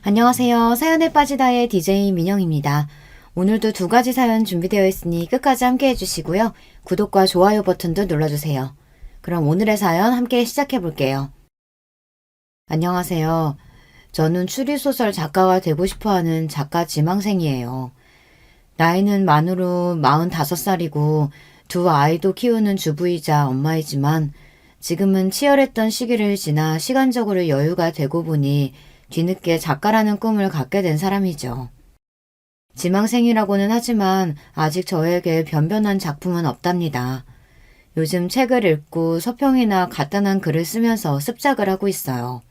안녕하세요. 사연에 빠지다의 DJ 민영입니다. 오늘도 두 가지 사연 준비되어 있으니 끝까지 함께 해주시고요. 구독과 좋아요 버튼도 눌러주세요. 그럼 오늘의 사연 함께 시작해 볼게요. 안녕하세요. 저는 추리소설 작가가 되고 싶어하는 작가 지망생이에요. 나이는 만으로 45살이고 두 아이도 키우는 주부이자 엄마이지만 지금은 치열했던 시기를 지나 시간적으로 여유가 되고 보니 뒤늦게 작가라는 꿈을 갖게 된 사람이죠. 지망생이라고는 하지만 아직 저에게 변변한 작품은 없답니다. 요즘 책을 읽고 서평이나 간단한 글을 쓰면서 습작을 하고 있어요.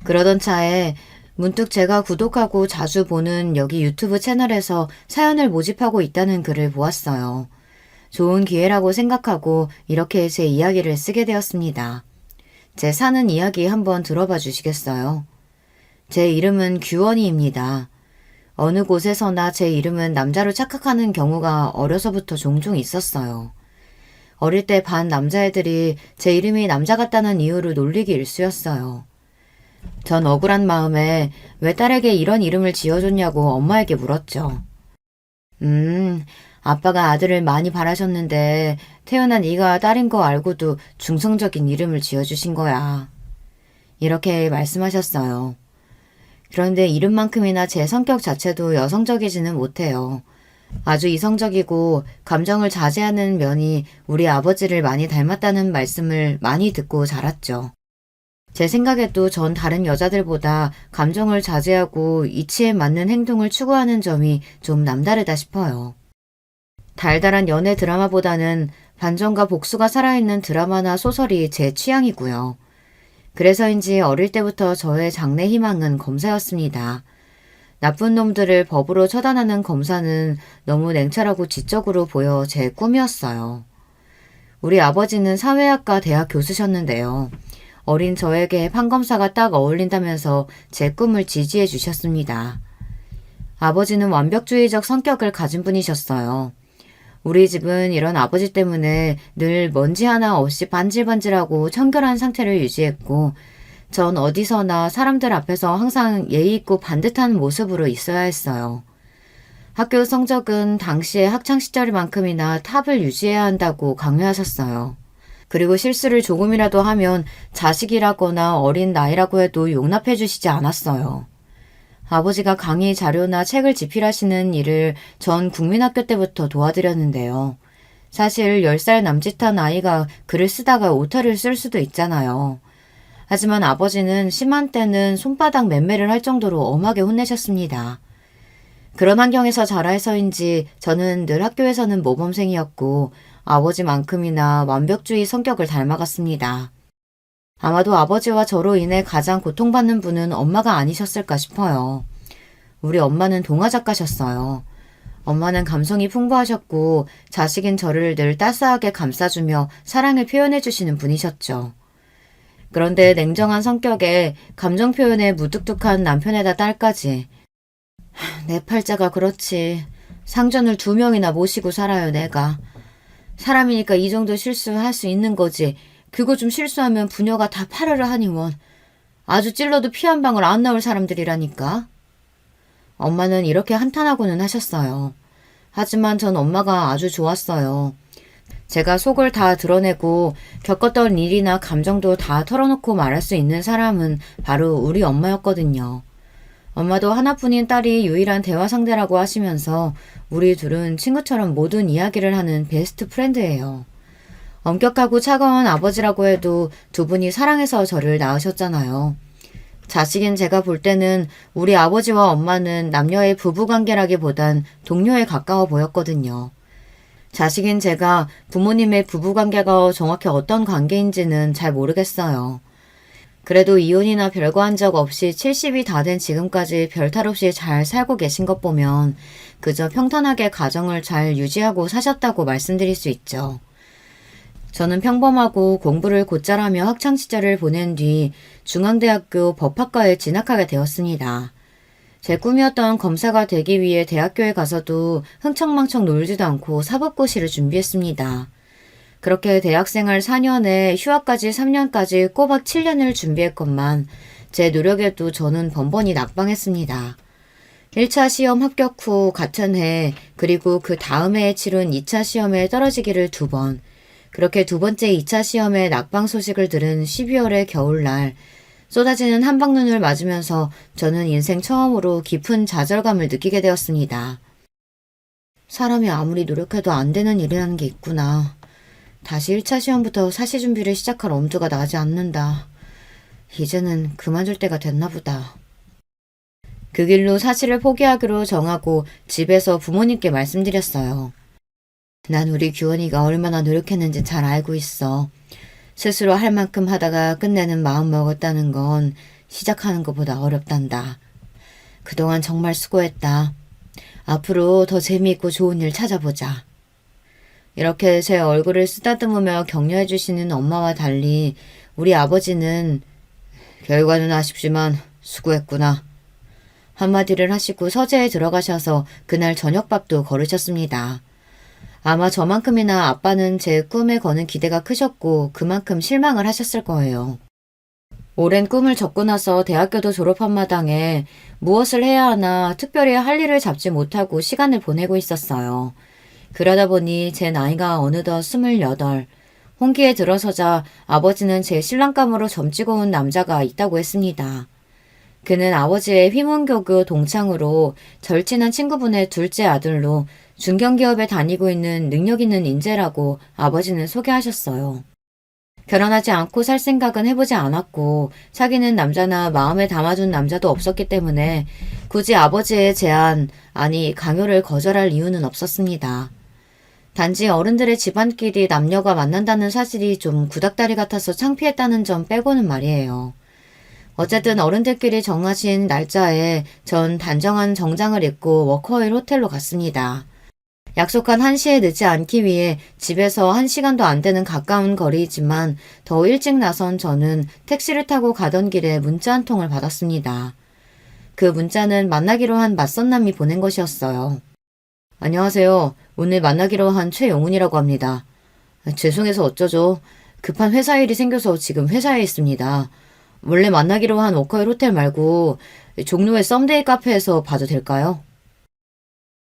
그러던 차에 문득 제가 구독하고 자주 보는 여기 유튜브 채널에서 사연을 모집하고 있다는 글을 보았어요. 좋은 기회라고 생각하고 이렇게 제 이야기를 쓰게 되었습니다. 제 사는 이야기 한번 들어봐 주시겠어요? 제 이름은 규원이입니다. 어느 곳에서나 제 이름은 남자로 착각하는 경우가 어려서부터 종종 있었어요. 어릴 때 반 남자애들이 제 이름이 남자 같다는 이유로 놀리기 일쑤였어요. 전 억울한 마음에 왜 딸에게 이런 이름을 지어줬냐고 엄마에게 물었죠. 아빠가 아들을 많이 바라셨는데 태어난 네가 딸인 거 알고도 중성적인 이름을 지어주신 거야. 이렇게 말씀하셨어요. 그런데 이름만큼이나 제 성격 자체도 여성적이지는 못해요. 아주 이성적이고 감정을 자제하는 면이 우리 아버지를 많이 닮았다는 말씀을 많이 듣고 자랐죠. 제 생각에도 전 다른 여자들보다 감정을 자제하고 이치에 맞는 행동을 추구하는 점이 좀 남다르다 싶어요. 달달한 연애 드라마보다는 반전과 복수가 살아있는 드라마나 소설이 제 취향이고요. 그래서인지 어릴 때부터 저의 장래 희망은 검사였습니다. 나쁜 놈들을 법으로 처단하는 검사는 너무 냉철하고 지적으로 보여 제 꿈이었어요. 우리 아버지는 사회학과 대학 교수셨는데요. 어린 저에게 판검사가 딱 어울린다면서 제 꿈을 지지해 주셨습니다. 아버지는 완벽주의적 성격을 가진 분이셨어요. 우리 집은 이런 아버지 때문에 늘 먼지 하나 없이 반질반질하고 청결한 상태를 유지했고 전 어디서나 사람들 앞에서 항상 예의 있고 반듯한 모습으로 있어야 했어요. 학교 성적은 당시의 학창시절만큼이나 탑을 유지해야 한다고 강요하셨어요. 그리고 실수를 조금이라도 하면 자식이라거나 어린 나이라고 해도 용납해 주시지 않았어요. 아버지가 강의 자료나 책을 집필하시는 일을 전 국민학교 때부터 도와드렸는데요. 사실 10살 남짓한 아이가 글을 쓰다가 오타를 쓸 수도 있잖아요. 하지만 아버지는 심한 때는 손바닥 맴매를 할 정도로 엄하게 혼내셨습니다. 그런 환경에서 자라서인지 저는 늘 학교에서는 모범생이었고 아버지만큼이나 완벽주의 성격을 닮아갔습니다. 아마도 아버지와 저로 인해 가장 고통받는 분은 엄마가 아니셨을까 싶어요. 우리 엄마는 동화작가셨어요. 엄마는 감성이 풍부하셨고 자식인 저를 늘 따스하게 감싸주며 사랑을 표현해주시는 분이셨죠. 그런데 냉정한 성격에 감정 표현에 무뚝뚝한 남편에다 딸까지. 내 팔자가 그렇지. 상전을 2명이나 모시고 살아요, 내가. 사람이니까 이 정도 실수할 수 있는 거지. 그거 좀 실수하면 부녀가 다 파르르 하니 원. 아주 찔러도 피 한 방울 안 나올 사람들이라니까. 엄마는 이렇게 한탄하고는 하셨어요. 하지만 전 엄마가 아주 좋았어요. 제가 속을 다 드러내고 겪었던 일이나 감정도 다 털어놓고 말할 수 있는 사람은 바로 우리 엄마였거든요. 엄마도 하나뿐인 딸이 유일한 대화 상대라고 하시면서 우리 둘은 친구처럼 모든 이야기를 하는 베스트 프렌드예요. 엄격하고 차가운 아버지라고 해도 두 분이 사랑해서 저를 낳으셨잖아요. 자식인 제가 볼 때는 우리 아버지와 엄마는 남녀의 부부관계라기보단 동료에 가까워 보였거든요. 자식인 제가 부모님의 부부관계가 정확히 어떤 관계인지는 잘 모르겠어요. 그래도 이혼이나 별거 한 적 없이 70이 다 된 지금까지 별탈 없이 잘 살고 계신 것 보면 그저 평탄하게 가정을 잘 유지하고 사셨다고 말씀드릴 수 있죠. 저는 평범하고 공부를 곧잘 하며 학창시절을 보낸 뒤 중앙대학교 법학과에 진학하게 되었습니다. 제 꿈이었던 검사가 되기 위해 대학교에 가서도 흥청망청 놀지도 않고 사법고시를 준비했습니다. 그렇게 대학생활 4년에 휴학까지 3년까지 꼬박 7년을 준비했건만 제 노력에도 저는 번번이 낙방했습니다. 1차 시험 합격 후 같은 해 그리고 그 다음 해에 치른 2차 시험에 떨어지기를 2번, 그렇게 두 번째 2차 시험의 낙방 소식을 들은 12월의 겨울날 쏟아지는 한방눈을 맞으면서 저는 인생 처음으로 깊은 좌절감을 느끼게 되었습니다. 사람이 아무리 노력해도 안 되는 일이라는 게 있구나. 다시 1차 시험부터 사시 준비를 시작할 엄두가 나지 않는다. 이제는 그만둘 때가 됐나 보다. 그 길로 사시를 포기하기로 정하고 집에서 부모님께 말씀드렸어요. 난 우리 규원이가 얼마나 노력했는지 잘 알고 있어. 스스로 할 만큼 하다가 끝내는 마음 먹었다는 건 시작하는 것보다 어렵단다. 그동안 정말 수고했다. 앞으로 더 재미있고 좋은 일 찾아보자. 이렇게 제 얼굴을 쓰다듬으며 격려해 주시는 엄마와 달리 우리 아버지는 결과는 아쉽지만 수고했구나. 한마디를 하시고 서재에 들어가셔서 그날 저녁밥도 거르셨습니다. 아마 저만큼이나 아빠는 제 꿈에 거는 기대가 크셨고 그만큼 실망을 하셨을 거예요. 오랜 꿈을 접고 나서 대학교도 졸업한 마당에 무엇을 해야 하나 특별히 할 일을 잡지 못하고 시간을 보내고 있었어요. 그러다 보니 제 나이가 어느덧 28, 홍기에 들어서자 아버지는 제 신랑감으로 점찍어 온 남자가 있다고 했습니다. 그는 아버지의 휘문교교 동창으로 절친한 친구분의 둘째 아들로 중견기업에 다니고 있는 능력 있는 인재라고 아버지는 소개하셨어요. 결혼하지 않고 살 생각은 해보지 않았고 사귀는 남자나 마음에 담아둔 남자도 없었기 때문에 굳이 아버지의 제안, 아니 강요를 거절할 이유는 없었습니다. 단지 어른들의 집안끼리 남녀가 만난다는 사실이 좀 구닥다리 같아서 창피했다는 점 빼고는 말이에요. 어쨌든 어른들끼리 정하신 날짜에 전 단정한 정장을 입고 워커힐 호텔로 갔습니다. 약속한 1시에 늦지 않기 위해 집에서 1시간도 안 되는 가까운 거리이지만 더 일찍 나선 저는 택시를 타고 가던 길에 문자 한 통을 받았습니다. 그 문자는 만나기로 한 맞선남이 보낸 것이었어요. 안녕하세요. 오늘 만나기로 한 최영훈이라고 합니다. 죄송해서 어쩌죠. 급한 회사 일이 생겨서 지금 회사에 있습니다. 원래 만나기로 한 워커힐 호텔 말고 종로의 썸데이 카페에서 봐도 될까요?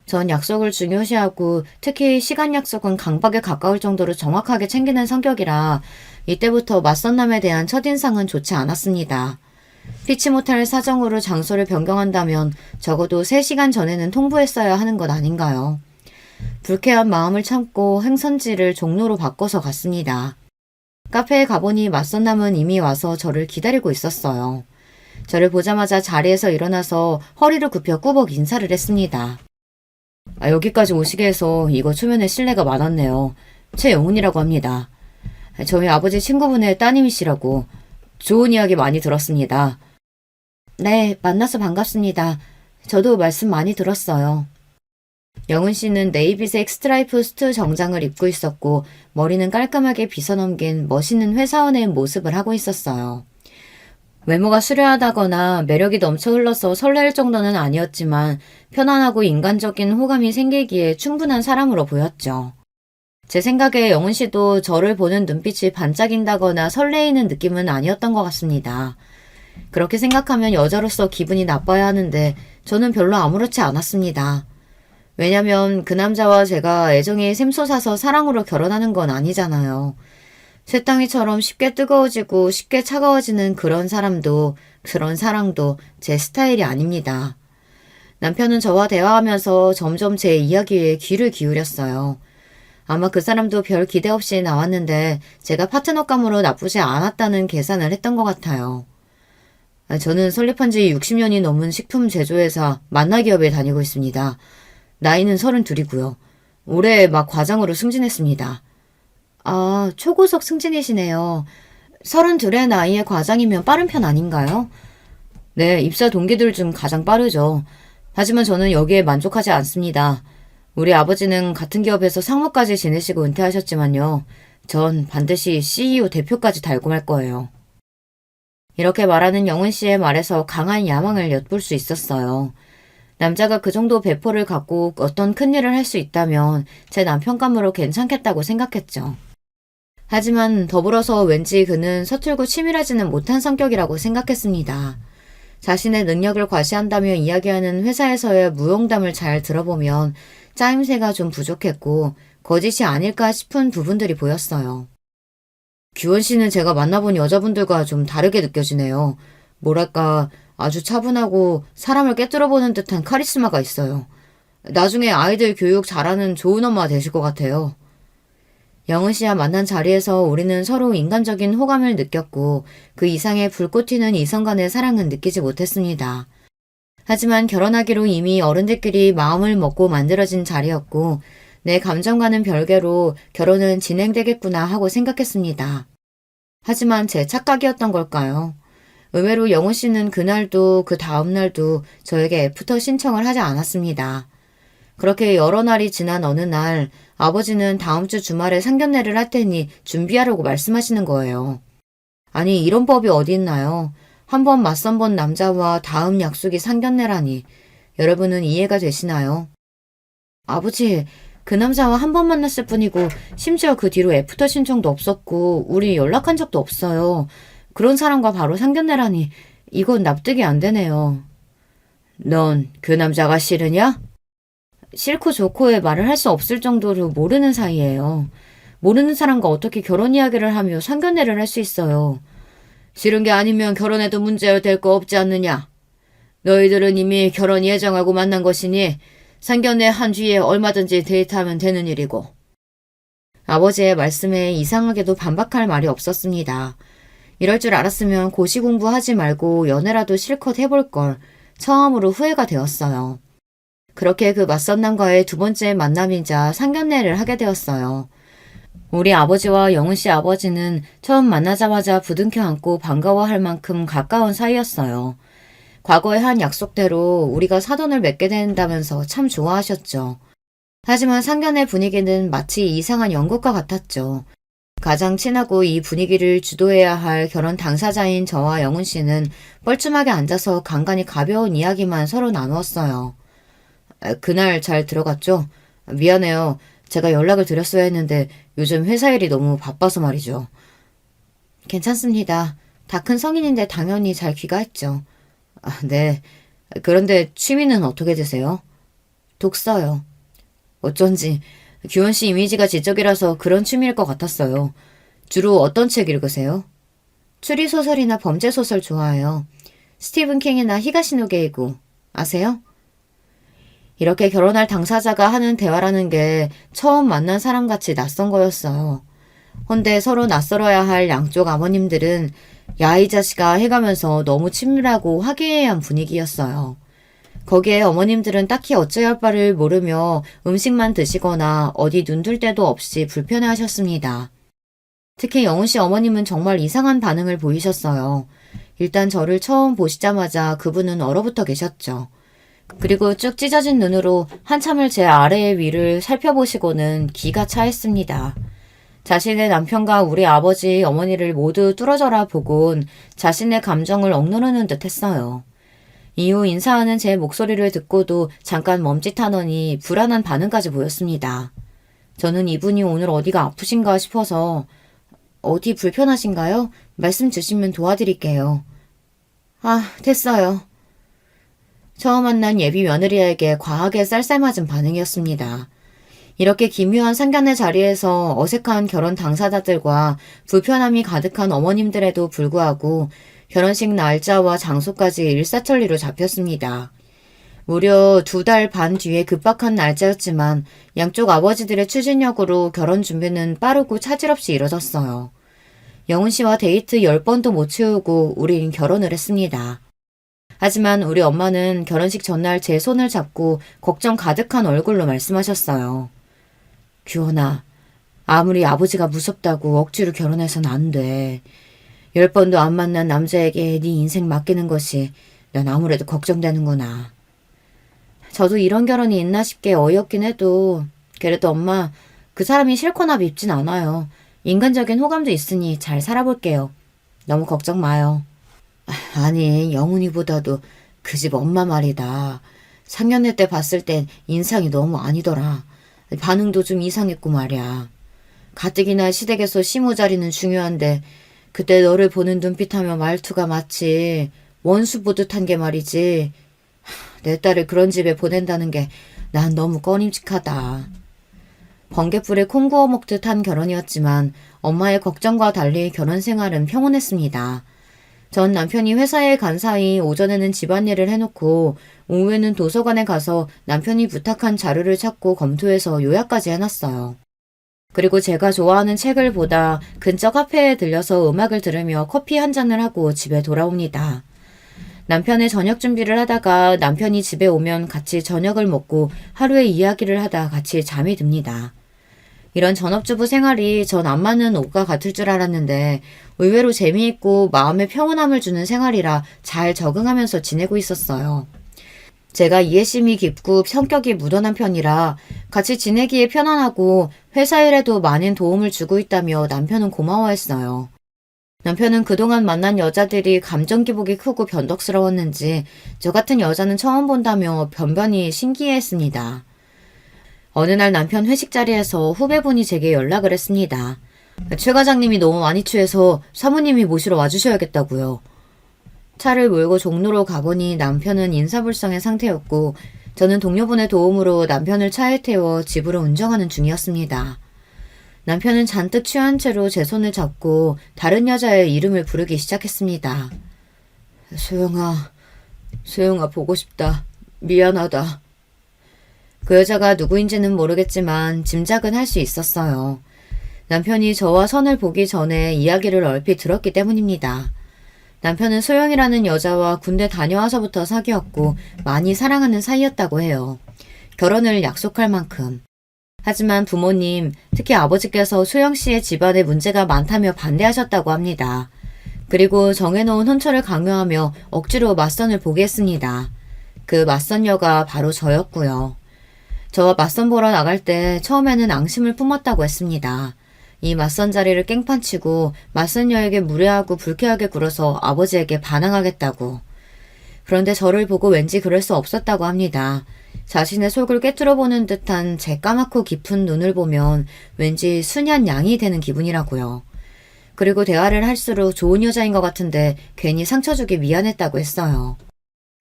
전 약속을 중요시하고 특히 시간 약속은 강박에 가까울 정도로 정확하게 챙기는 성격이라 이때부터 맞선남에 대한 첫인상은 좋지 않았습니다. 피치 못할 사정으로 장소를 변경한다면 적어도 3시간 전에는 통보했어야 하는 것 아닌가요? 불쾌한 마음을 참고 행선지를 종로로 바꿔서 갔습니다. 카페에 가보니 맞선남은 이미 와서 저를 기다리고 있었어요. 저를 보자마자 자리에서 일어나서 허리를 굽혀 꾸벅 인사를 했습니다. 여기까지 오시게 해서 이거 초면에 실례가 많았네요. 최영훈이라고 합니다. 저희 아버지 친구분의 따님이시라고. 좋은 이야기 많이 들었습니다. 네, 만나서 반갑습니다. 저도 말씀 많이 들었어요. 영훈 씨는 네이비색 스트라이프 수트 정장을 입고 있었고 머리는 깔끔하게 빗어넘긴 멋있는 회사원의 모습을 하고 있었어요. 외모가 수려하다거나 매력이 넘쳐 흘러서 설렐 정도는 아니었지만 편안하고 인간적인 호감이 생기기에 충분한 사람으로 보였죠. 제 생각에 영훈 씨도 저를 보는 눈빛이 반짝인다거나 설레이는 느낌은 아니었던 것 같습니다. 그렇게 생각하면 여자로서 기분이 나빠야 하는데 저는 별로 아무렇지 않았습니다. 왜냐면 그 남자와 제가 애정이 샘솟아서 사랑으로 결혼하는 건 아니잖아요. 쇠땅이처럼 쉽게 뜨거워지고 쉽게 차가워지는 그런 사람도 그런 사랑도 제 스타일이 아닙니다. 남편은 저와 대화하면서 점점 제 이야기에 귀를 기울였어요. 아마 그 사람도 별 기대 없이 나왔는데 제가 파트너감으로 나쁘지 않았다는 계산을 했던 것 같아요. 저는 설립한 지 60년이 넘은 식품 제조회사 만나기업에 다니고 있습니다. 나이는 32이고요. 올해 막 과장으로 승진했습니다. 아, 초고속 승진이시네요. 32의 나이에 과장이면 빠른 편 아닌가요? 네, 입사 동기들 중 가장 빠르죠. 하지만 저는 여기에 만족하지 않습니다. 우리 아버지는 같은 기업에서 상무까지 지내시고 은퇴하셨지만요. 전 반드시 CEO 대표까지 달고 말 거예요. 이렇게 말하는 영훈 씨의 말에서 강한 야망을 엿볼 수 있었어요. 남자가 그 정도 배포를 갖고 어떤 큰일을 할 수 있다면 제 남편감으로 괜찮겠다고 생각했죠. 하지만 더불어서 왠지 그는 서툴고 치밀하지는 못한 성격이라고 생각했습니다. 자신의 능력을 과시한다며 이야기하는 회사에서의 무용담을 잘 들어보면 짜임새가 좀 부족했고 거짓이 아닐까 싶은 부분들이 보였어요. 규원 씨는 제가 만나본 여자분들과 좀 다르게 느껴지네요. 뭐랄까 아주 차분하고 사람을 꿰뚫어보는 듯한 카리스마가 있어요. 나중에 아이들 교육 잘하는 좋은 엄마 되실 것 같아요. 영은 씨와 만난 자리에서 우리는 서로 인간적인 호감을 느꼈고 그 이상의 불꽃 튀는 이성 간의 사랑은 느끼지 못했습니다. 하지만 결혼하기로 이미 어른들끼리 마음을 먹고 만들어진 자리였고 내 감정과는 별개로 결혼은 진행되겠구나 하고 생각했습니다. 하지만 제 착각이었던 걸까요? 의외로 영훈 씨는 그날도 그 다음날도 저에게 애프터 신청을 하지 않았습니다. 그렇게 여러 날이 지난 어느 날 아버지는 다음 주 주말에 상견례를 할 테니 준비하라고 말씀하시는 거예요. 아니 이런 법이 어디 있나요? 한 번 맞선 본 남자와 다음 약속이 상견례라니. 여러분은 이해가 되시나요? 아버지, 그 남자와 한 번 만났을 뿐이고 심지어 그 뒤로 애프터 신청도 없었고 우리 연락한 적도 없어요. 그런 사람과 바로 상견례라니 이건 납득이 안 되네요. 넌 그 남자가 싫으냐? 싫고 좋고의 말을 할 수 없을 정도로 모르는 사이예요. 모르는 사람과 어떻게 결혼 이야기를 하며 상견례를 할 수 있어요. 싫은 게 아니면 결혼해도 문제될 거 없지 않느냐. 너희들은 이미 결혼 예정하고 만난 것이니 상견례 한 주에 얼마든지 데이트하면 되는 일이고. 아버지의 말씀에 이상하게도 반박할 말이 없었습니다. 이럴 줄 알았으면 고시 공부하지 말고 연애라도 실컷 해볼 걸 처음으로 후회가 되었어요. 그렇게 그 맞선 남과의 두 번째 만남이자 상견례를 하게 되었어요. 우리 아버지와 영은 씨 아버지는 처음 만나자마자 부둥켜 안고 반가워할 만큼 가까운 사이였어요. 과거의 한 약속대로 우리가 사돈을 맺게 된다면서 참 좋아하셨죠. 하지만 상견례 분위기는 마치 이상한 연극과 같았죠. 가장 친하고 이 분위기를 주도해야 할 결혼 당사자인 저와 영은 씨는 뻘쭘하게 앉아서 간간히 가벼운 이야기만 서로 나누었어요. 그날 잘 들어갔죠? 미안해요. 제가 연락을 드렸어야 했는데 요즘 회사 일이 너무 바빠서 말이죠. 괜찮습니다. 다 큰 성인인데 당연히 잘 귀가했죠. 네. 그런데 취미는 어떻게 되세요? 독서요. 어쩐지 규원 씨 이미지가 지적이라서 그런 취미일 것 같았어요. 주로 어떤 책 읽으세요? 추리소설이나 범죄소설 좋아해요. 스티븐 킹이나 히가시노 게이고 아세요? 이렇게 결혼할 당사자가 하는 대화라는 게 처음 만난 사람같이 낯선 거였어요. 헌데 서로 낯설어야 할 양쪽 아버님들은 야 이 자식아 해가면서 너무 친밀하고 화기애애한 분위기였어요. 거기에 어머님들은 딱히 어찌할 할 바를 모르며 음식만 드시거나 어디 눈둘 데도 없이 불편해하셨습니다. 특히 영훈 씨 어머님은 정말 이상한 반응을 보이셨어요. 일단 저를 처음 보시자마자 그분은 얼어붙어 계셨죠. 그리고 쭉 찢어진 눈으로 한참을 제 아래의 위를 살펴보시고는 기가 차했습니다. 자신의 남편과 우리 아버지, 어머니를 모두 뚫어져라 보곤 자신의 감정을 억누르는 듯 했어요. 이후 인사하는 제 목소리를 듣고도 잠깐 멈칫하더니 불안한 반응까지 보였습니다. 저는 이분이 오늘 어디가 아프신가 싶어서 어디 불편하신가요? 말씀 주시면 도와드릴게요. 됐어요. 처음 만난 예비 며느리에게 과하게 쌀쌀맞은 반응이었습니다. 이렇게 기묘한 상견례 자리에서 어색한 결혼 당사자들과 불편함이 가득한 어머님들에도 불구하고 결혼식 날짜와 장소까지 일사천리로 잡혔습니다. 무려 2달 반 뒤에 급박한 날짜였지만 양쪽 아버지들의 추진력으로 결혼 준비는 빠르고 차질없이 이뤄졌어요. 영훈 씨와 데이트 10번도 못 채우고 우린 결혼을 했습니다. 하지만 우리 엄마는 결혼식 전날 제 손을 잡고 걱정 가득한 얼굴로 말씀하셨어요. 규원아, 아무리 아버지가 무섭다고 억지로 결혼해선 안 돼. 10번도 안 만난 남자에게 네 인생 맡기는 것이 난 아무래도 걱정되는구나. 저도 이런 결혼이 있나 싶게 어이없긴 해도 그래도 엄마, 그 사람이 싫거나 밉진 않아요. 인간적인 호감도 있으니 잘 살아볼게요. 너무 걱정 마요. 아니, 영훈이보다도 그 집 엄마 말이다. 상견례 때 봤을 땐 인상이 너무 아니더라. 반응도 좀 이상했고 말이야. 가뜩이나 시댁에서 시모 자리는 중요한데 그때 너를 보는 눈빛하며 말투가 마치 원수 보듯 한 게 말이지. 내 딸을 그런 집에 보낸다는 게 난 너무 꺼림칙하다. 번갯불에 콩 구워 먹듯 한 결혼이었지만 엄마의 걱정과 달리 결혼 생활은 평온했습니다. 전 남편이 회사에 간 사이 오전에는 집안일을 해놓고 오후에는 도서관에 가서 남편이 부탁한 자료를 찾고 검토해서 요약까지 해놨어요. 그리고 제가 좋아하는 책을 보다 근처 카페에 들려서 음악을 들으며 커피 한 잔을 하고 집에 돌아옵니다. 남편의 저녁 준비를 하다가 남편이 집에 오면 같이 저녁을 먹고 하루의 이야기를 하다 같이 잠이 듭니다. 이런 전업주부 생활이 전 안 맞는 옷과 같을 줄 알았는데 의외로 재미있고 마음의 평온함을 주는 생활이라 잘 적응하면서 지내고 있었어요. 제가 이해심이 깊고 성격이 무던한 편이라 같이 지내기에 편안하고 회사 일에도 많은 도움을 주고 있다며 남편은 고마워했어요. 남편은 그동안 만난 여자들이 감정 기복이 크고 변덕스러웠는지 저 같은 여자는 처음 본다며 변변히 신기해했습니다. 어느 날 남편 회식 자리에서 후배분이 제게 연락을 했습니다. 최 과장님이 너무 많이 취해서 사모님이 모시러 와주셔야겠다고요. 차를 몰고 종로로 가보니 남편은 인사불성의 상태였고 저는 동료분의 도움으로 남편을 차에 태워 집으로 운전하는 중이었습니다. 남편은 잔뜩 취한 채로 제 손을 잡고 다른 여자의 이름을 부르기 시작했습니다. 소영아 보고 싶다. 미안하다. 그 여자가 누구인지는 모르겠지만 짐작은 할 수 있었어요. 남편이 저와 선을 보기 전에 이야기를 얼핏 들었기 때문입니다. 남편은 소영이라는 여자와 군대 다녀와서부터 사귀었고 많이 사랑하는 사이였다고 해요. 결혼을 약속할 만큼. 하지만 부모님, 특히 아버지께서 소영 씨의 집안에 문제가 많다며 반대하셨다고 합니다. 그리고 정해놓은 혼처를 강요하며 억지로 맞선을 보게 했습니다. 그 맞선녀가 바로 저였고요. 저와 맞선 보러 나갈 때 처음에는 앙심을 품었다고 했습니다. 이 맞선 자리를 깽판치고 맞선녀에게 무례하고 불쾌하게 굴어서 아버지에게 반항하겠다고. 그런데 저를 보고 왠지 그럴 수 없었다고 합니다. 자신의 속을 꿰뚫어보는 듯한 제 까맣고 깊은 눈을 보면 왠지 순한 양이 되는 기분이라고요. 그리고 대화를 할수록 좋은 여자인 것 같은데 괜히 상처 주기 미안했다고 했어요.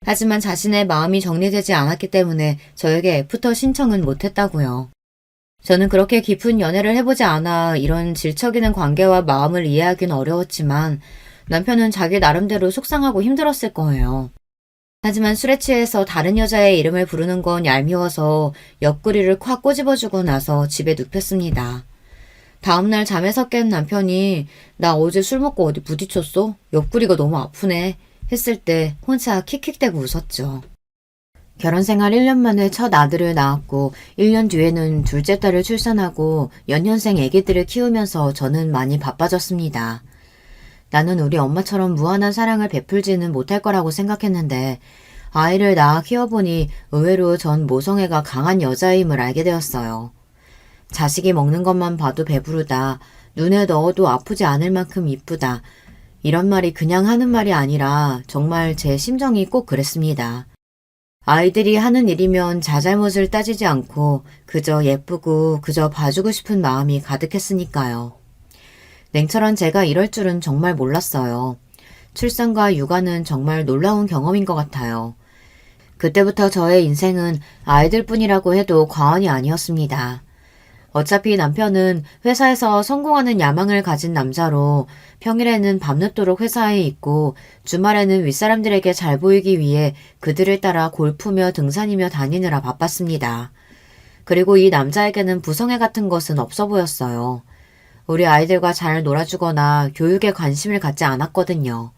하지만 자신의 마음이 정리되지 않았기 때문에 저에게 애프터 신청은 못했다고요. 저는 그렇게 깊은 연애를 해보지 않아 이런 질척이는 관계와 마음을 이해하기는 어려웠지만 남편은 자기 나름대로 속상하고 힘들었을 거예요. 하지만 술에 취해서 다른 여자의 이름을 부르는 건 얄미워서 옆구리를 콱 꼬집어주고 나서 집에 눕혔습니다. 다음날 잠에서 깬 남편이 나 어제 술 먹고 어디 부딪혔어? 옆구리가 너무 아프네 했을 때 혼자 킥킥대고 웃었죠. 결혼생활 1년 만에 첫 아들을 낳았고 1년 뒤에는 둘째 딸을 출산하고 연년생 아기들을 키우면서 저는 많이 바빠졌습니다. 나는 우리 엄마처럼 무한한 사랑을 베풀지는 못할 거라고 생각했는데 아이를 낳아 키워보니 의외로 전 모성애가 강한 여자임을 알게 되었어요. 자식이 먹는 것만 봐도 배부르다. 눈에 넣어도 아프지 않을 만큼 이쁘다. 이런 말이 그냥 하는 말이 아니라 정말 제 심정이 꼭 그랬습니다. 아이들이 하는 일이면 자잘못을 따지지 않고 그저 예쁘고 그저 봐주고 싶은 마음이 가득했으니까요. 냉철한 제가 이럴 줄은 정말 몰랐어요. 출산과 육아는 정말 놀라운 경험인 것 같아요. 그때부터 저의 인생은 아이들뿐이라고 해도 과언이 아니었습니다. 어차피 남편은 회사에서 성공하는 야망을 가진 남자로 평일에는 밤늦도록 회사에 있고 주말에는 윗사람들에게 잘 보이기 위해 그들을 따라 골프며 등산이며 다니느라 바빴습니다. 그리고 이 남자에게는 부성애 같은 것은 없어 보였어요. 우리 아이들과 잘 놀아주거나 교육에 관심을 갖지 않았거든요.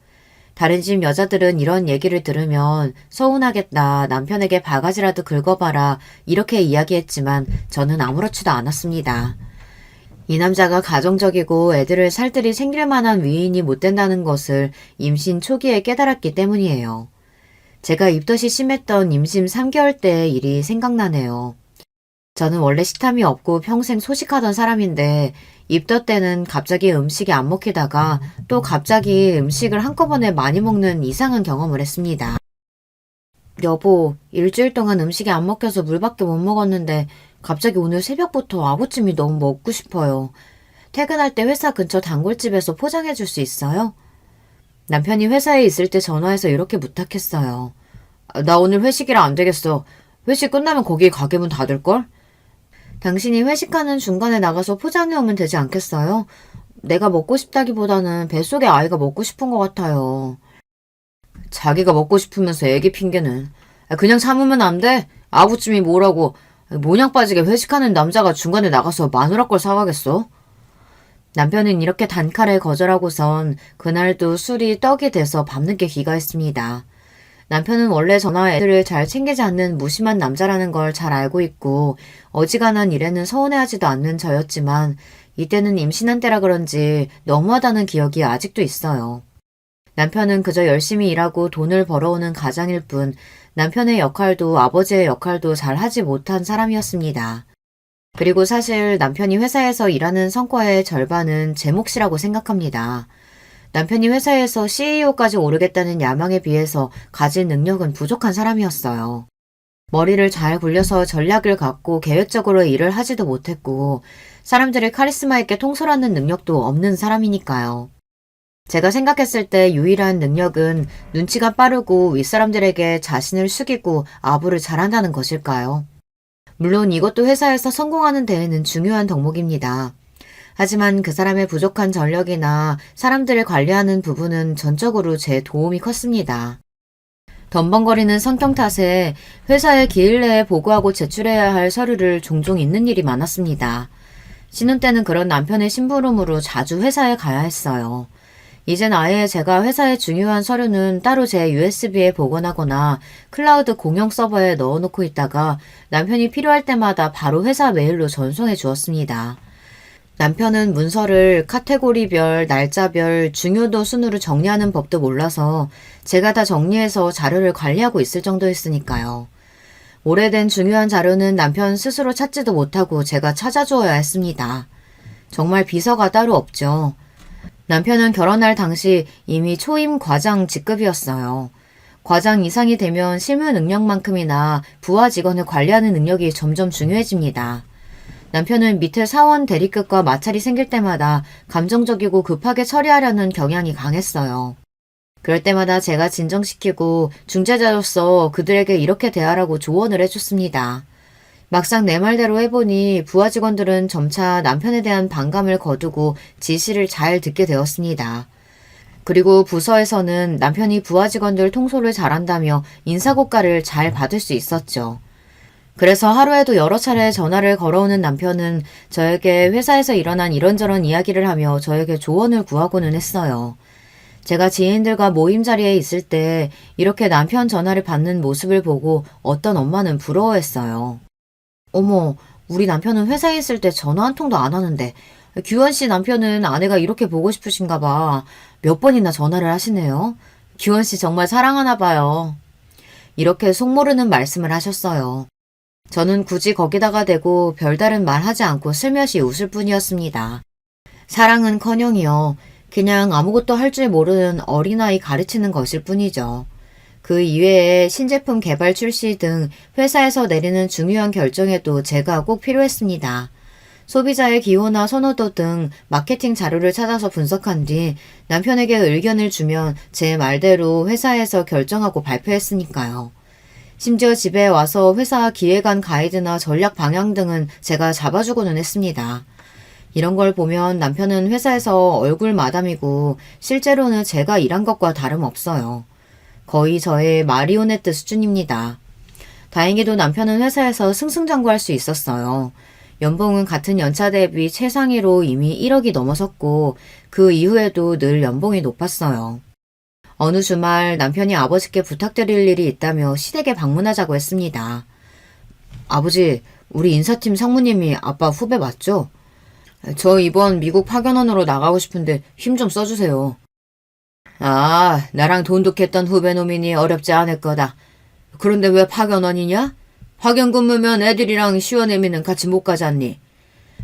다른 집 여자들은 이런 얘기를 들으면 서운하겠다, 남편에게 바가지라도 긁어봐라 이렇게 이야기했지만 저는 아무렇지도 않았습니다. 이 남자가 가정적이고 애들을 살뜰히 챙길 만한 위인이 못 된다는 것을 임신 초기에 깨달았기 때문이에요. 제가 입덧이 심했던 임신 3개월 때의 일이 생각나네요. 저는 원래 식탐이 없고 평생 소식하던 사람인데 입덧 때는 갑자기 음식이 안 먹히다가 또 갑자기 음식을 한꺼번에 많이 먹는 이상한 경험을 했습니다. 여보, 일주일 동안 음식이 안 먹혀서 물밖에 못 먹었는데 갑자기 오늘 새벽부터 아구찜이 너무 먹고 싶어요. 퇴근할 때 회사 근처 단골집에서 포장해 줄 수 있어요? 남편이 회사에 있을 때 전화해서 이렇게 부탁했어요. 나 오늘 회식이라 안 되겠어. 회식 끝나면 거기 가게 문 닫을걸? 당신이 회식하는 중간에 나가서 포장해 오면 되지 않겠어요? 내가 먹고 싶다기보다는 뱃속에 아이가 먹고 싶은 것 같아요. 자기가 먹고 싶으면서 애기 핑계는. 그냥 참으면 안 돼? 아구찜이 뭐라고. 모냥 빠지게 회식하는 남자가 중간에 나가서 마누라 걸 사가겠어? 남편은 이렇게 단칼에 거절하고선 그날도 술이 떡이 돼서 밤늦게 귀가했습니다. 남편은 원래 저나 애들을 잘 챙기지 않는 무심한 남자라는 걸 잘 알고 있고 어지간한 일에는 서운해하지도 않는 저였지만 이때는 임신한 때라 그런지 너무하다는 기억이 아직도 있어요. 남편은 그저 열심히 일하고 돈을 벌어오는 가장일 뿐 남편의 역할도 아버지의 역할도 잘 하지 못한 사람이었습니다. 그리고 사실 남편이 회사에서 일하는 성과의 절반은 제 몫이라고 생각합니다. 남편이 회사에서 CEO까지 오르겠다는 야망에 비해서 가진 능력은 부족한 사람이었어요. 머리를 잘 굴려서 전략을 갖고 계획적으로 일을 하지도 못했고 사람들을 카리스마 있게 통솔하는 능력도 없는 사람이니까요. 제가 생각했을 때 유일한 능력은 눈치가 빠르고 윗사람들에게 자신을 숙이고 아부를 잘한다는 것일까요? 물론 이것도 회사에서 성공하는 데에는 중요한 덕목입니다. 하지만 그 사람의 부족한 전력이나 사람들을 관리하는 부분은 전적으로 제 도움이 컸습니다. 덤벙거리는 성격 탓에 회사에 기일 내에 보고하고 제출해야 할 서류를 종종 잊는 일이 많았습니다. 신혼 때는 그런 남편의 심부름으로 자주 회사에 가야 했어요. 이젠 아예 제가 회사의 중요한 서류는 따로 제 USB에 복원하거나 클라우드 공용 서버에 넣어놓고 있다가 남편이 필요할 때마다 바로 회사 메일로 전송해 주었습니다. 남편은 문서를 카테고리별, 날짜별, 중요도 순으로 정리하는 법도 몰라서 제가 다 정리해서 자료를 관리하고 있을 정도였으니까요. 오래된 중요한 자료는 남편 스스로 찾지도 못하고 제가 찾아주어야 했습니다. 정말 비서가 따로 없죠. 남편은 결혼할 당시 이미 초임 과장 직급이었어요. 과장 이상이 되면 실무 능력만큼이나 부하 직원을 관리하는 능력이 점점 중요해집니다. 남편은 밑에 사원 대리급과 마찰이 생길 때마다 감정적이고 급하게 처리하려는 경향이 강했어요. 그럴 때마다 제가 진정시키고 중재자로서 그들에게 이렇게 대하라고 조언을 해줬습니다. 막상 내 말대로 해보니 부하 직원들은 점차 남편에 대한 반감을 거두고 지시를 잘 듣게 되었습니다. 그리고 부서에서는 남편이 부하 직원들 통솔을 잘한다며 인사고과를 잘 받을 수 있었죠. 그래서 하루에도 여러 차례 전화를 걸어오는 남편은 저에게 회사에서 일어난 이런저런 이야기를 하며 저에게 조언을 구하고는 했어요. 제가 지인들과 모임 자리에 있을 때 이렇게 남편 전화를 받는 모습을 보고 어떤 엄마는 부러워했어요. 어머, 우리 남편은 회사에 있을 때 전화 한 통도 안 하는데 규원 씨 남편은 아내가 이렇게 보고 싶으신가 봐. 몇 번이나 전화를 하시네요. 규원 씨 정말 사랑하나 봐요. 이렇게 속모르는 말씀을 하셨어요. 저는 굳이 거기다가 대고 별다른 말 하지 않고 슬며시 웃을 뿐이었습니다. 사랑은커녕이요. 그냥 아무것도 할 줄 모르는 어린아이 가르치는 것일 뿐이죠. 그 이외에 신제품 개발 출시 등 회사에서 내리는 중요한 결정에도 제가 꼭 필요했습니다. 소비자의 기호나 선호도 등 마케팅 자료를 찾아서 분석한 뒤 남편에게 의견을 주면 제 말대로 회사에서 결정하고 발표했으니까요. 심지어 집에 와서 회사 기획안 가이드나 전략 방향 등은 제가 잡아주고는 했습니다. 이런 걸 보면 남편은 회사에서 얼굴 마담이고 실제로는 제가 일한 것과 다름없어요. 거의 저의 마리오네트 수준입니다. 다행히도 남편은 회사에서 승승장구할 수 있었어요. 연봉은 같은 연차 대비 최상위로 이미 1억이 넘어섰고 그 이후에도 늘 연봉이 높았어요. 어느 주말 남편이 아버지께 부탁드릴 일이 있다며 시댁에 방문하자고 했습니다. 아버지, 우리 인사팀 상무님이 아빠 후배 맞죠? 저 이번 미국 파견원으로 나가고 싶은데 힘 좀 써주세요. 아, 나랑 돈독했던 후배놈이니 어렵지 않을 거다. 그런데 왜 파견원이냐? 파견 근무면 애들이랑 시원애미는 같이 못 가지 않니?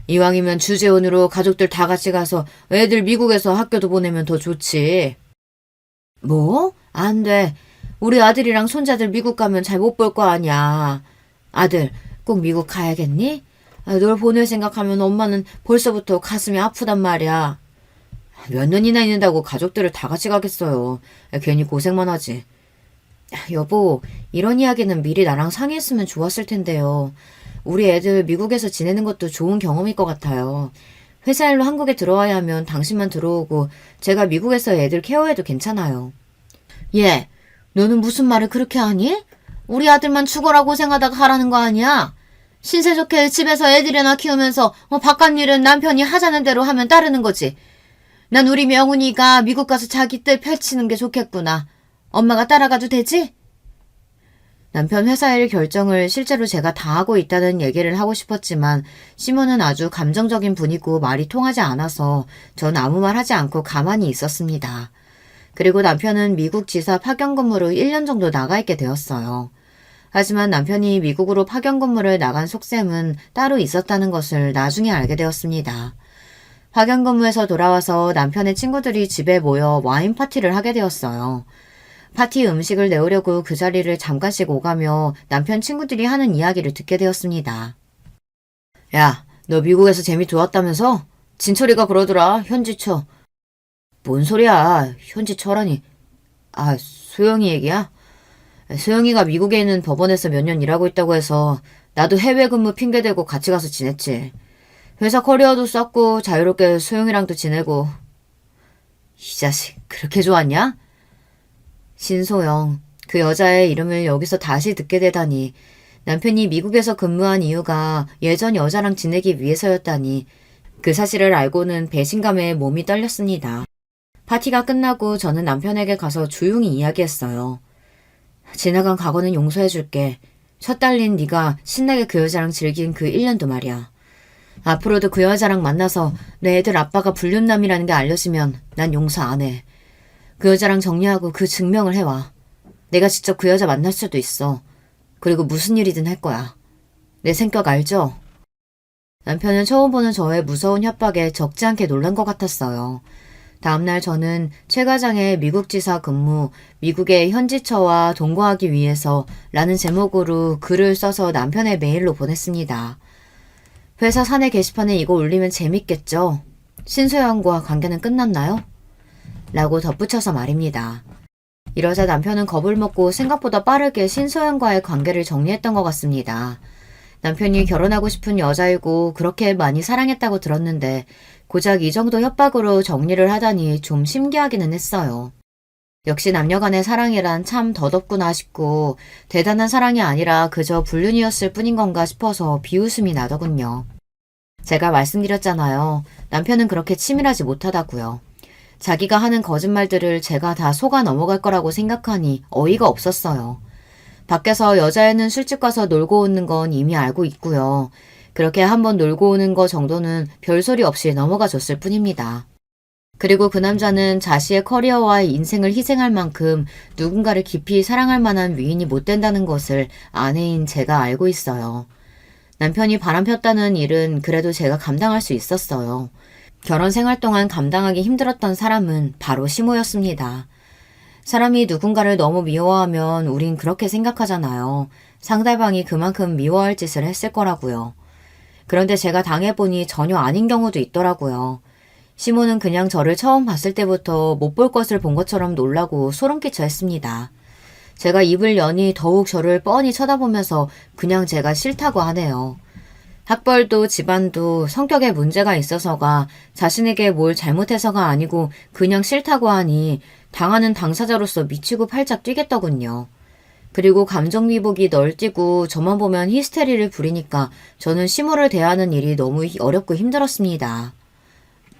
이왕이면 주재원으로 가족들 다 같이 가서 애들 미국에서 학교도 보내면 더 좋지. 뭐? 안 돼. 우리 아들이랑 손자들 미국 가면 잘 못 볼 거 아니야. 아들, 꼭 미국 가야겠니? 널 보낼 생각하면 엄마는 벌써부터 가슴이 아프단 말이야. 몇 년이나 있는다고 가족들을 다 같이 가겠어요. 괜히 고생만 하지. 여보, 이런 이야기는 미리 나랑 상의했으면 좋았을 텐데요. 우리 애들 미국에서 지내는 것도 좋은 경험일 것 같아요. 회사 일로 한국에 들어와야 하면 당신만 들어오고 제가 미국에서 애들 케어해도 괜찮아요. 얘, 너는 무슨 말을 그렇게 하니? 우리 아들만 죽어라 고생하다가 하라는 거 아니야? 신세 좋게 집에서 애들이나 키우면서 바깥 일은 남편이 하자는 대로 하면 따르는 거지. 난 우리 명훈이가 미국 가서 자기 뜻 펼치는 게 좋겠구나. 엄마가 따라가도 되지? 남편 회사 일 결정을 실제로 제가 다 하고 있다는 얘기를 하고 싶었지만 시몬은 아주 감정적인 분이고 말이 통하지 않아서 전 아무 말 하지 않고 가만히 있었습니다. 그리고 남편은 미국 지사 파견 근무로 1년 정도 나가 있게 되었어요. 하지만 남편이 미국으로 파견 근무를 나간 속셈은 따로 있었다는 것을 나중에 알게 되었습니다. 파견 근무에서 돌아와서 남편의 친구들이 집에 모여 와인 파티를 하게 되었어요. 파티 음식을 내오려고 그 자리를 잠깐씩 오가며 남편 친구들이 하는 이야기를 듣게 되었습니다. 야, 너 미국에서 재미 좋았다면서? 진철이가 그러더라, 현지처. 뭔 소리야, 현지처라니. 아, 소영이 얘기야? 소영이가 미국에 있는 법원에서 몇 년 일하고 있다고 해서 나도 해외 근무 핑계대고 같이 가서 지냈지. 회사 커리어도 쌓고 자유롭게 소영이랑도 지내고. 이 자식 그렇게 좋았냐? 신소영, 그 여자의 이름을 여기서 다시 듣게 되다니. 남편이 미국에서 근무한 이유가 예전 여자랑 지내기 위해서였다니. 그 사실을 알고는 배신감에 몸이 떨렸습니다. 파티가 끝나고 저는 남편에게 가서 조용히 이야기했어요. 지나간 과거는 용서해줄게. 첫 딸린 네가 신나게 그 여자랑 즐긴 그 1년도 말이야. 앞으로도 그 여자랑 만나서 내 애들 아빠가 불륜남이라는 게 알려지면 난 용서 안 해. 그 여자랑 정리하고 그 증명을 해와. 내가 직접 그 여자 만날 수도 있어. 그리고 무슨 일이든 할 거야. 내 성격 알죠? 남편은 처음 보는 저의 무서운 협박에 적지 않게 놀란 것 같았어요. 다음날 저는 최 과장의 미국 지사 근무, 미국의 현지처와 동거하기 위해서 라는 제목으로 글을 써서 남편의 메일로 보냈습니다. 회사 사내 게시판에 이거 올리면 재밌겠죠? 신소영과 관계는 끝났나요? 라고 덧붙여서 말입니다. 이러자 남편은 겁을 먹고 생각보다 빠르게 신소영과의 관계를 정리했던 것 같습니다. 남편이 결혼하고 싶은 여자이고 그렇게 많이 사랑했다고 들었는데 고작 이 정도 협박으로 정리를 하다니 좀 신기하기는 했어요. 역시 남녀간의 사랑이란 참 덧없구나 싶고 대단한 사랑이 아니라 그저 불륜이었을 뿐인 건가 싶어서 비웃음이 나더군요. 제가 말씀드렸잖아요. 남편은 그렇게 치밀하지 못하다고요. 자기가 하는 거짓말들을 제가 다 속아 넘어갈 거라고 생각하니 어이가 없었어요. 밖에서 여자애는 술집 가서 놀고 오는 건 이미 알고 있고요. 그렇게 한번 놀고 오는 거 정도는 별소리 없이 넘어가 줬을 뿐입니다. 그리고 그 남자는 자신의 커리어와 인생을 희생할 만큼 누군가를 깊이 사랑할 만한 위인이 못 된다는 것을 아내인 제가 알고 있어요. 남편이 바람 폈다는 일은 그래도 제가 감당할 수 있었어요. 결혼 생활 동안 감당하기 힘들었던 사람은 바로 시모였습니다. 사람이 누군가를 너무 미워하면 우린 그렇게 생각하잖아요. 상대방이 그만큼 미워할 짓을 했을 거라고요. 그런데 제가 당해보니 전혀 아닌 경우도 있더라고요. 시모는 그냥 저를 처음 봤을 때부터 못 볼 것을 본 것처럼 놀라고 소름끼쳐 했습니다. 제가 입을 여니 더욱 저를 뻔히 쳐다보면서 그냥 제가 싫다고 하네요. 학벌도 집안도 성격에 문제가 있어서가 자신에게 뭘 잘못해서가 아니고 그냥 싫다고 하니 당하는 당사자로서 미치고 팔짝 뛰겠더군요. 그리고 감정미복이 널뛰고 저만 보면 히스테리를 부리니까 저는 시모를 대하는 일이 너무 어렵고 힘들었습니다.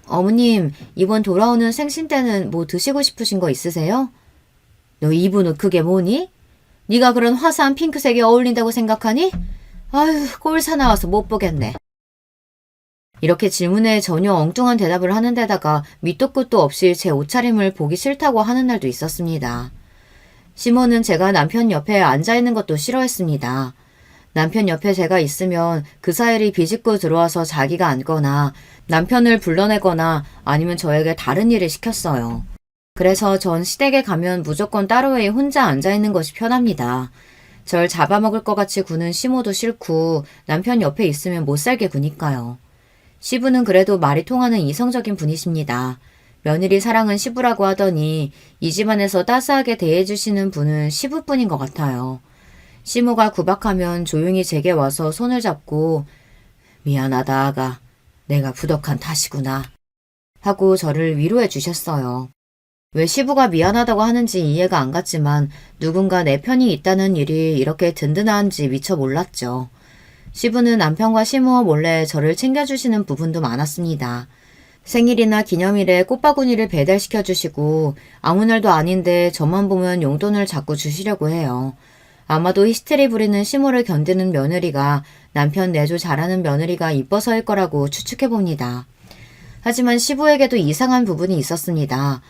어머님, 이번 돌아오는 생신 때는 뭐 드시고 싶으신 거 있으세요? 너 이분은 그게 뭐니? 네가 그런 화사한 핑크색이 어울린다고 생각하니? 아휴, 꼴 사나워서 못 보겠네. 이렇게 질문에 전혀 엉뚱한 대답을 하는 데다가 밑도 끝도 없이 제 옷차림을 보기 싫다고 하는 날도 있었습니다. 시모는 제가 남편 옆에 앉아있는 것도 싫어했습니다. 남편 옆에 제가 있으면 그 사이를 비집고 들어와서 자기가 앉거나 남편을 불러내거나 아니면 저에게 다른 일을 시켰어요. 그래서 전 시댁에 가면 무조건 따로에 혼자 앉아있는 것이 편합니다. 절 잡아먹을 것 같이 구는 시모도 싫고 남편 옆에 있으면 못 살게 구니까요. 시부는 그래도 말이 통하는 이성적인 분이십니다. 며느리 사랑은 시부라고 하더니 이 집안에서 따스하게 대해주시는 분은 시부뿐인 것 같아요. 시모가 구박하면 조용히 제게 와서 손을 잡고 미안하다 아가. 내가 부덕한 탓이구나. 하고 저를 위로해 주셨어요. 왜 시부가 미안하다고 하는지 이해가 안 갔지만 누군가 내 편이 있다는 일이 이렇게 든든한지 미처 몰랐죠. 시부는 남편과 시모 몰래 저를 챙겨주시는 부분도 많았습니다. 생일이나 기념일에 꽃바구니를 배달시켜 주시고 아무 날도 아닌데 저만 보면 용돈을 자꾸 주시려고 해요. 아마도 히스테리 부리는 시모를 견디는 며느리가 남편 내조 잘하는 며느리가 이뻐서일 거라고 추측해봅니다. 하지만 시부에게도 이상한 부분이 있었습니다.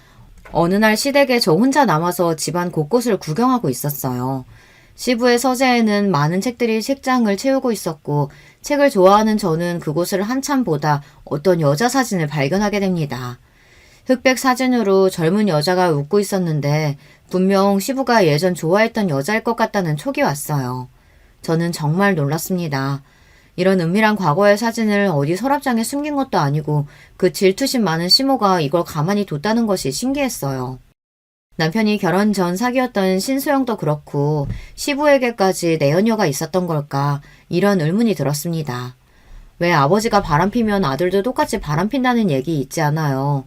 어느 날 시댁에 저 혼자 남아서 집안 곳곳을 구경하고 있었어요. 시부의 서재에는 많은 책들이 책장을 채우고 있었고 책을 좋아하는 저는 그곳을 한참 보다 어떤 여자 사진을 발견하게 됩니다. 흑백 사진으로 젊은 여자가 웃고 있었는데 분명 시부가 예전 좋아했던 여자일 것 같다는 촉이 왔어요. 저는 정말 놀랐습니다. 이런 은밀한 과거의 사진을 어디 서랍장에 숨긴 것도 아니고 그 질투심 많은 시모가 이걸 가만히 뒀다는 것이 신기했어요. 남편이 결혼 전 사귀었던 신소영도 그렇고 시부에게까지 내연녀가 있었던 걸까 이런 의문이 들었습니다. 왜 아버지가 바람피면 아들도 똑같이 바람핀다는 얘기 있지 않아요.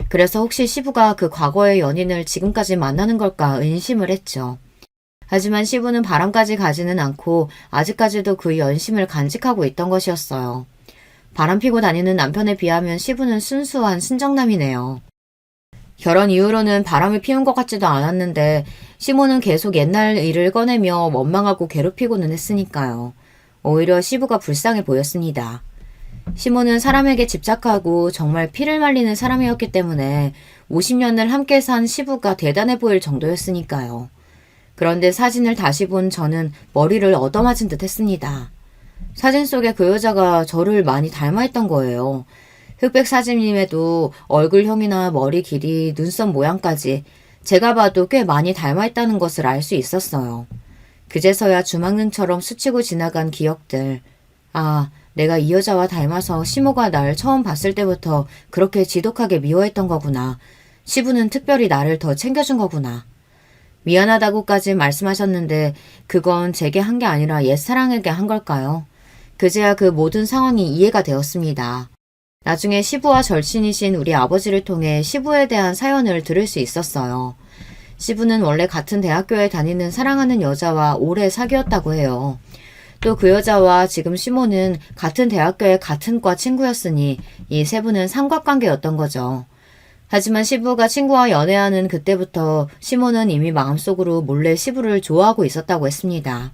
그래서 혹시 시부가 그 과거의 연인을 지금까지 만나는 걸까 의심을 했죠. 하지만 시부는 바람까지 가지는 않고 아직까지도 그 연심을 간직하고 있던 것이었어요. 바람피고 다니는 남편에 비하면 시부는 순수한 순정남이네요. 결혼 이후로는 바람을 피운 것 같지도 않았는데 시모는 계속 옛날 일을 꺼내며 원망하고 괴롭히고는 했으니까요. 오히려 시부가 불쌍해 보였습니다. 시모는 사람에게 집착하고 정말 피를 말리는 사람이었기 때문에 50년을 함께 산 시부가 대단해 보일 정도였으니까요. 그런데 사진을 다시 본 저는 머리를 얻어맞은 듯 했습니다. 사진 속의 그 여자가 저를 많이 닮아있던 거예요. 흑백 사진임에도 얼굴형이나 머리 길이, 눈썹 모양까지 제가 봐도 꽤 많이 닮아있다는 것을 알 수 있었어요. 그제서야 주막능처럼 스치고 지나간 기억들. 아, 내가 이 여자와 닮아서 시모가 날 처음 봤을 때부터 그렇게 지독하게 미워했던 거구나. 시부는 특별히 나를 더 챙겨준 거구나. 미안하다고까지 말씀하셨는데 그건 제게 한 게 아니라 옛사랑에게 한 걸까요? 그제야 그 모든 상황이 이해가 되었습니다. 나중에 시부와 절친이신 우리 아버지를 통해 시부에 대한 사연을 들을 수 있었어요. 시부는 원래 같은 대학교에 다니는 사랑하는 여자와 오래 사귀었다고 해요. 또 그 여자와 지금 시모는 같은 대학교의 같은 과 친구였으니 이 세 분은 삼각관계였던 거죠. 하지만 시부가 친구와 연애하는 그때부터 시모는 이미 마음속으로 몰래 시부를 좋아하고 있었다고 했습니다.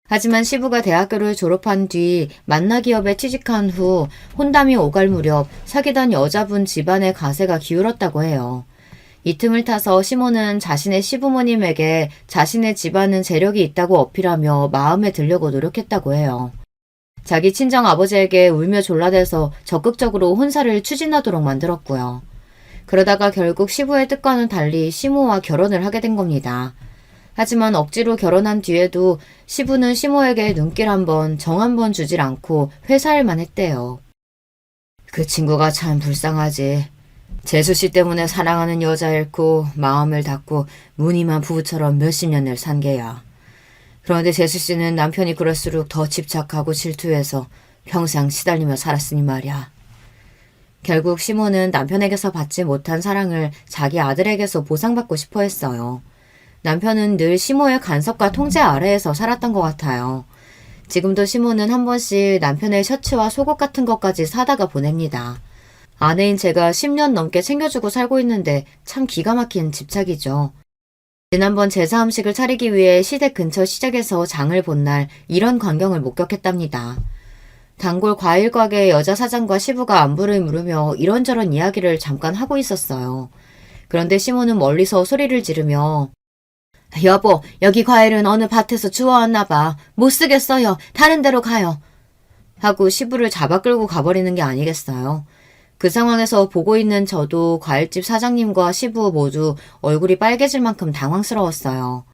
하지만 시부가 대학교를 졸업한 뒤 만나 기업에 취직한 후 혼담이 오갈 무렵 사귀던 여자분 집안의 가세가 기울었다고 해요. 이 틈을 타서 시모는 자신의 시부모님에게 자신의 집안은 재력이 있다고 어필하며 마음에 들려고 노력했다고 해요. 자기 친정 아버지에게 울며 졸라대서 적극적으로 혼사를 추진하도록 만들었고요. 그러다가 결국 시부의 뜻과는 달리 시모와 결혼을 하게 된 겁니다. 하지만 억지로 결혼한 뒤에도 시부는 시모에게 눈길 한번 정 한번 주질 않고 회사일만 했대요. 그 친구가 참 불쌍하지. 재수씨 때문에 사랑하는 여자 잃고 마음을 닫고 무늬만 부부처럼 몇십 년을 산 게야. 그런데 재수씨는 남편이 그럴수록 더 집착하고 질투해서 평생 시달리며 살았으니 말이야. 결국 시모는 남편에게서 받지 못한 사랑을 자기 아들에게서 보상받고 싶어 했어요. 남편은 늘 시모의 간섭과 통제 아래에서 살았던 것 같아요. 지금도 시모는 한 번씩 남편의 셔츠와 속옷 같은 것까지 사다가 보냅니다. 아내인 제가 10년 넘게 챙겨주고 살고 있는데 참 기가 막힌 집착이죠. 지난번 제사 음식을 차리기 위해 시댁 근처 시장에서 장을 본 날 이런 광경을 목격했답니다. 단골 과일 가게 여자 사장과 시부가 안부를 물으며 이런저런 이야기를 잠깐 하고 있었어요. 그런데 시모는 멀리서 소리를 지르며 여보, 여기 과일은 어느 밭에서 주워왔나 봐. 못 쓰겠어요. 다른 데로 가요. 하고 시부를 잡아 끌고 가버리는 게 아니겠어요. 그 상황에서 보고 있는 저도 과일집 사장님과 시부 모두 얼굴이 빨개질 만큼 당황스러웠어요.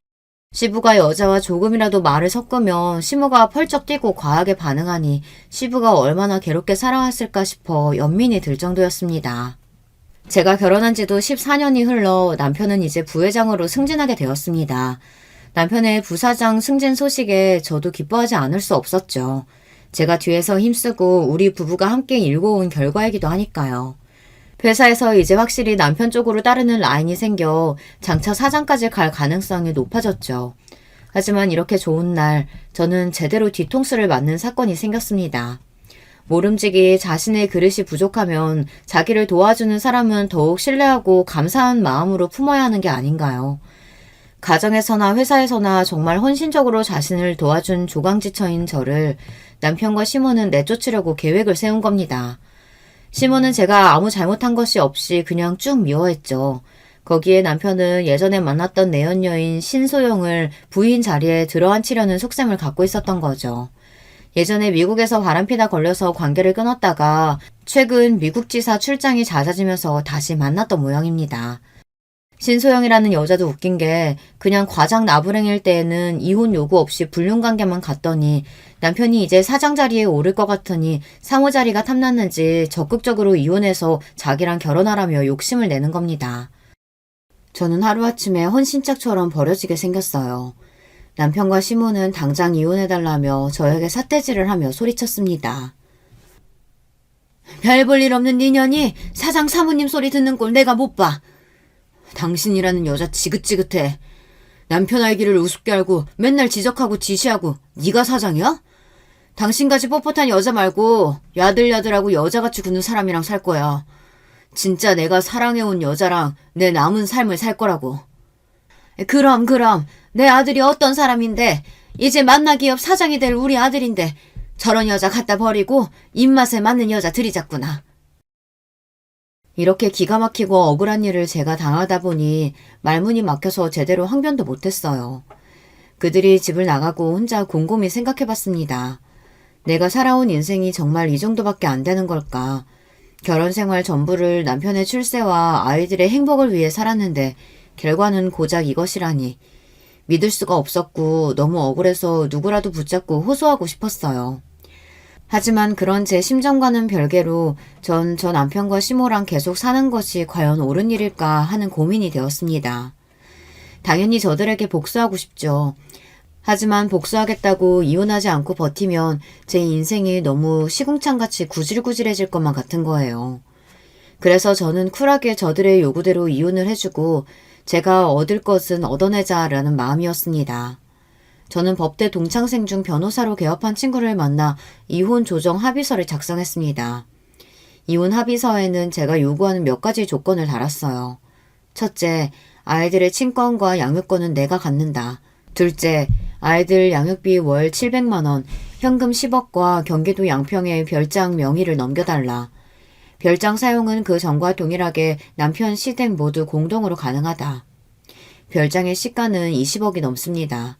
시부가 여자와 조금이라도 말을 섞으면 시모가 펄쩍 뛰고 과하게 반응하니 시부가 얼마나 괴롭게 살아왔을까 싶어 연민이 들 정도였습니다. 제가 결혼한 지도 14년이 흘러 남편은 이제 부회장으로 승진하게 되었습니다. 남편의 부사장 승진 소식에 저도 기뻐하지 않을 수 없었죠. 제가 뒤에서 힘쓰고 우리 부부가 함께 일궈온 결과이기도 하니까요. 회사에서 이제 확실히 남편 쪽으로 따르는 라인이 생겨 장차 사장까지 갈 가능성이 높아졌죠. 하지만 이렇게 좋은 날 저는 제대로 뒤통수를 맞는 사건이 생겼습니다. 모름지기 자신의 그릇이 부족하면 자기를 도와주는 사람은 더욱 신뢰하고 감사한 마음으로 품어야 하는 게 아닌가요? 가정에서나 회사에서나 정말 헌신적으로 자신을 도와준 조강지처인 저를 남편과 시모는 내쫓으려고 계획을 세운 겁니다. 시모는 제가 아무 잘못한 것이 없이 그냥 쭉 미워했죠. 거기에 남편은 예전에 만났던 내연녀인 신소영을 부인 자리에 들어앉히려는 속셈을 갖고 있었던 거죠. 예전에 미국에서 바람피다 걸려서 관계를 끊었다가 최근 미국 지사 출장이 잦아지면서 다시 만났던 모양입니다. 신소영이라는 여자도 웃긴 게 그냥 과장 나부랭일 때에는 이혼 요구 없이 불륜관계만 갔더니 남편이 이제 사장 자리에 오를 것 같으니 상호 자리가 탐났는지 적극적으로 이혼해서 자기랑 결혼하라며 욕심을 내는 겁니다. 저는 하루아침에 헌신짝처럼 버려지게 생겼어요. 남편과 시모는 당장 이혼해달라며 저에게 삿대질을 하며 소리쳤습니다. 별 볼 일 없는 네 년이 사장 사모님 소리 듣는 꼴 내가 못 봐. 당신이라는 여자 지긋지긋해. 남편 알기를 우습게 알고 맨날 지적하고 지시하고 네가 사장이야? 당신같이 뻣뻣한 여자 말고 야들야들하고 여자같이 구는 사람이랑 살 거야. 진짜 내가 사랑해온 여자랑 내 남은 삶을 살 거라고. 그럼 내 아들이 어떤 사람인데 이제 만나기업 사장이 될 우리 아들인데 저런 여자 갖다 버리고 입맛에 맞는 여자 들이잡구나. 이렇게 기가 막히고 억울한 일을 제가 당하다 보니 말문이 막혀서 제대로 항변도 못했어요. 그들이 집을 나가고 혼자 곰곰이 생각해봤습니다. 내가 살아온 인생이 정말 이 정도밖에 안 되는 걸까? 결혼 생활 전부를 남편의 출세와 아이들의 행복을 위해 살았는데 결과는 고작 이것이라니. 믿을 수가 없었고 너무 억울해서 누구라도 붙잡고 호소하고 싶었어요. 하지만 그런 제 심정과는 별개로 전 저 남편과 시모랑 계속 사는 것이 과연 옳은 일일까 하는 고민이 되었습니다. 당연히 저들에게 복수하고 싶죠. 하지만 복수하겠다고 이혼하지 않고 버티면 제 인생이 너무 시궁창같이 구질구질해질 것만 같은 거예요. 그래서 저는 쿨하게 저들의 요구대로 이혼을 해주고 제가 얻을 것은 얻어내자라는 마음이었습니다. 저는 법대 동창생 중 변호사로 개업한 친구를 만나 이혼 조정 합의서를 작성했습니다. 이혼 합의서에는 제가 요구하는 몇 가지 조건을 달았어요. 첫째, 아이들의 친권과 양육권은 내가 갖는다. 둘째, 아이들 양육비 월 700만 원, 현금 10억과 경기도 양평에 별장 명의를 넘겨달라. 별장 사용은 그 전과 동일하게 남편 시댁 모두 공동으로 가능하다. 별장의 시가는 20억이 넘습니다.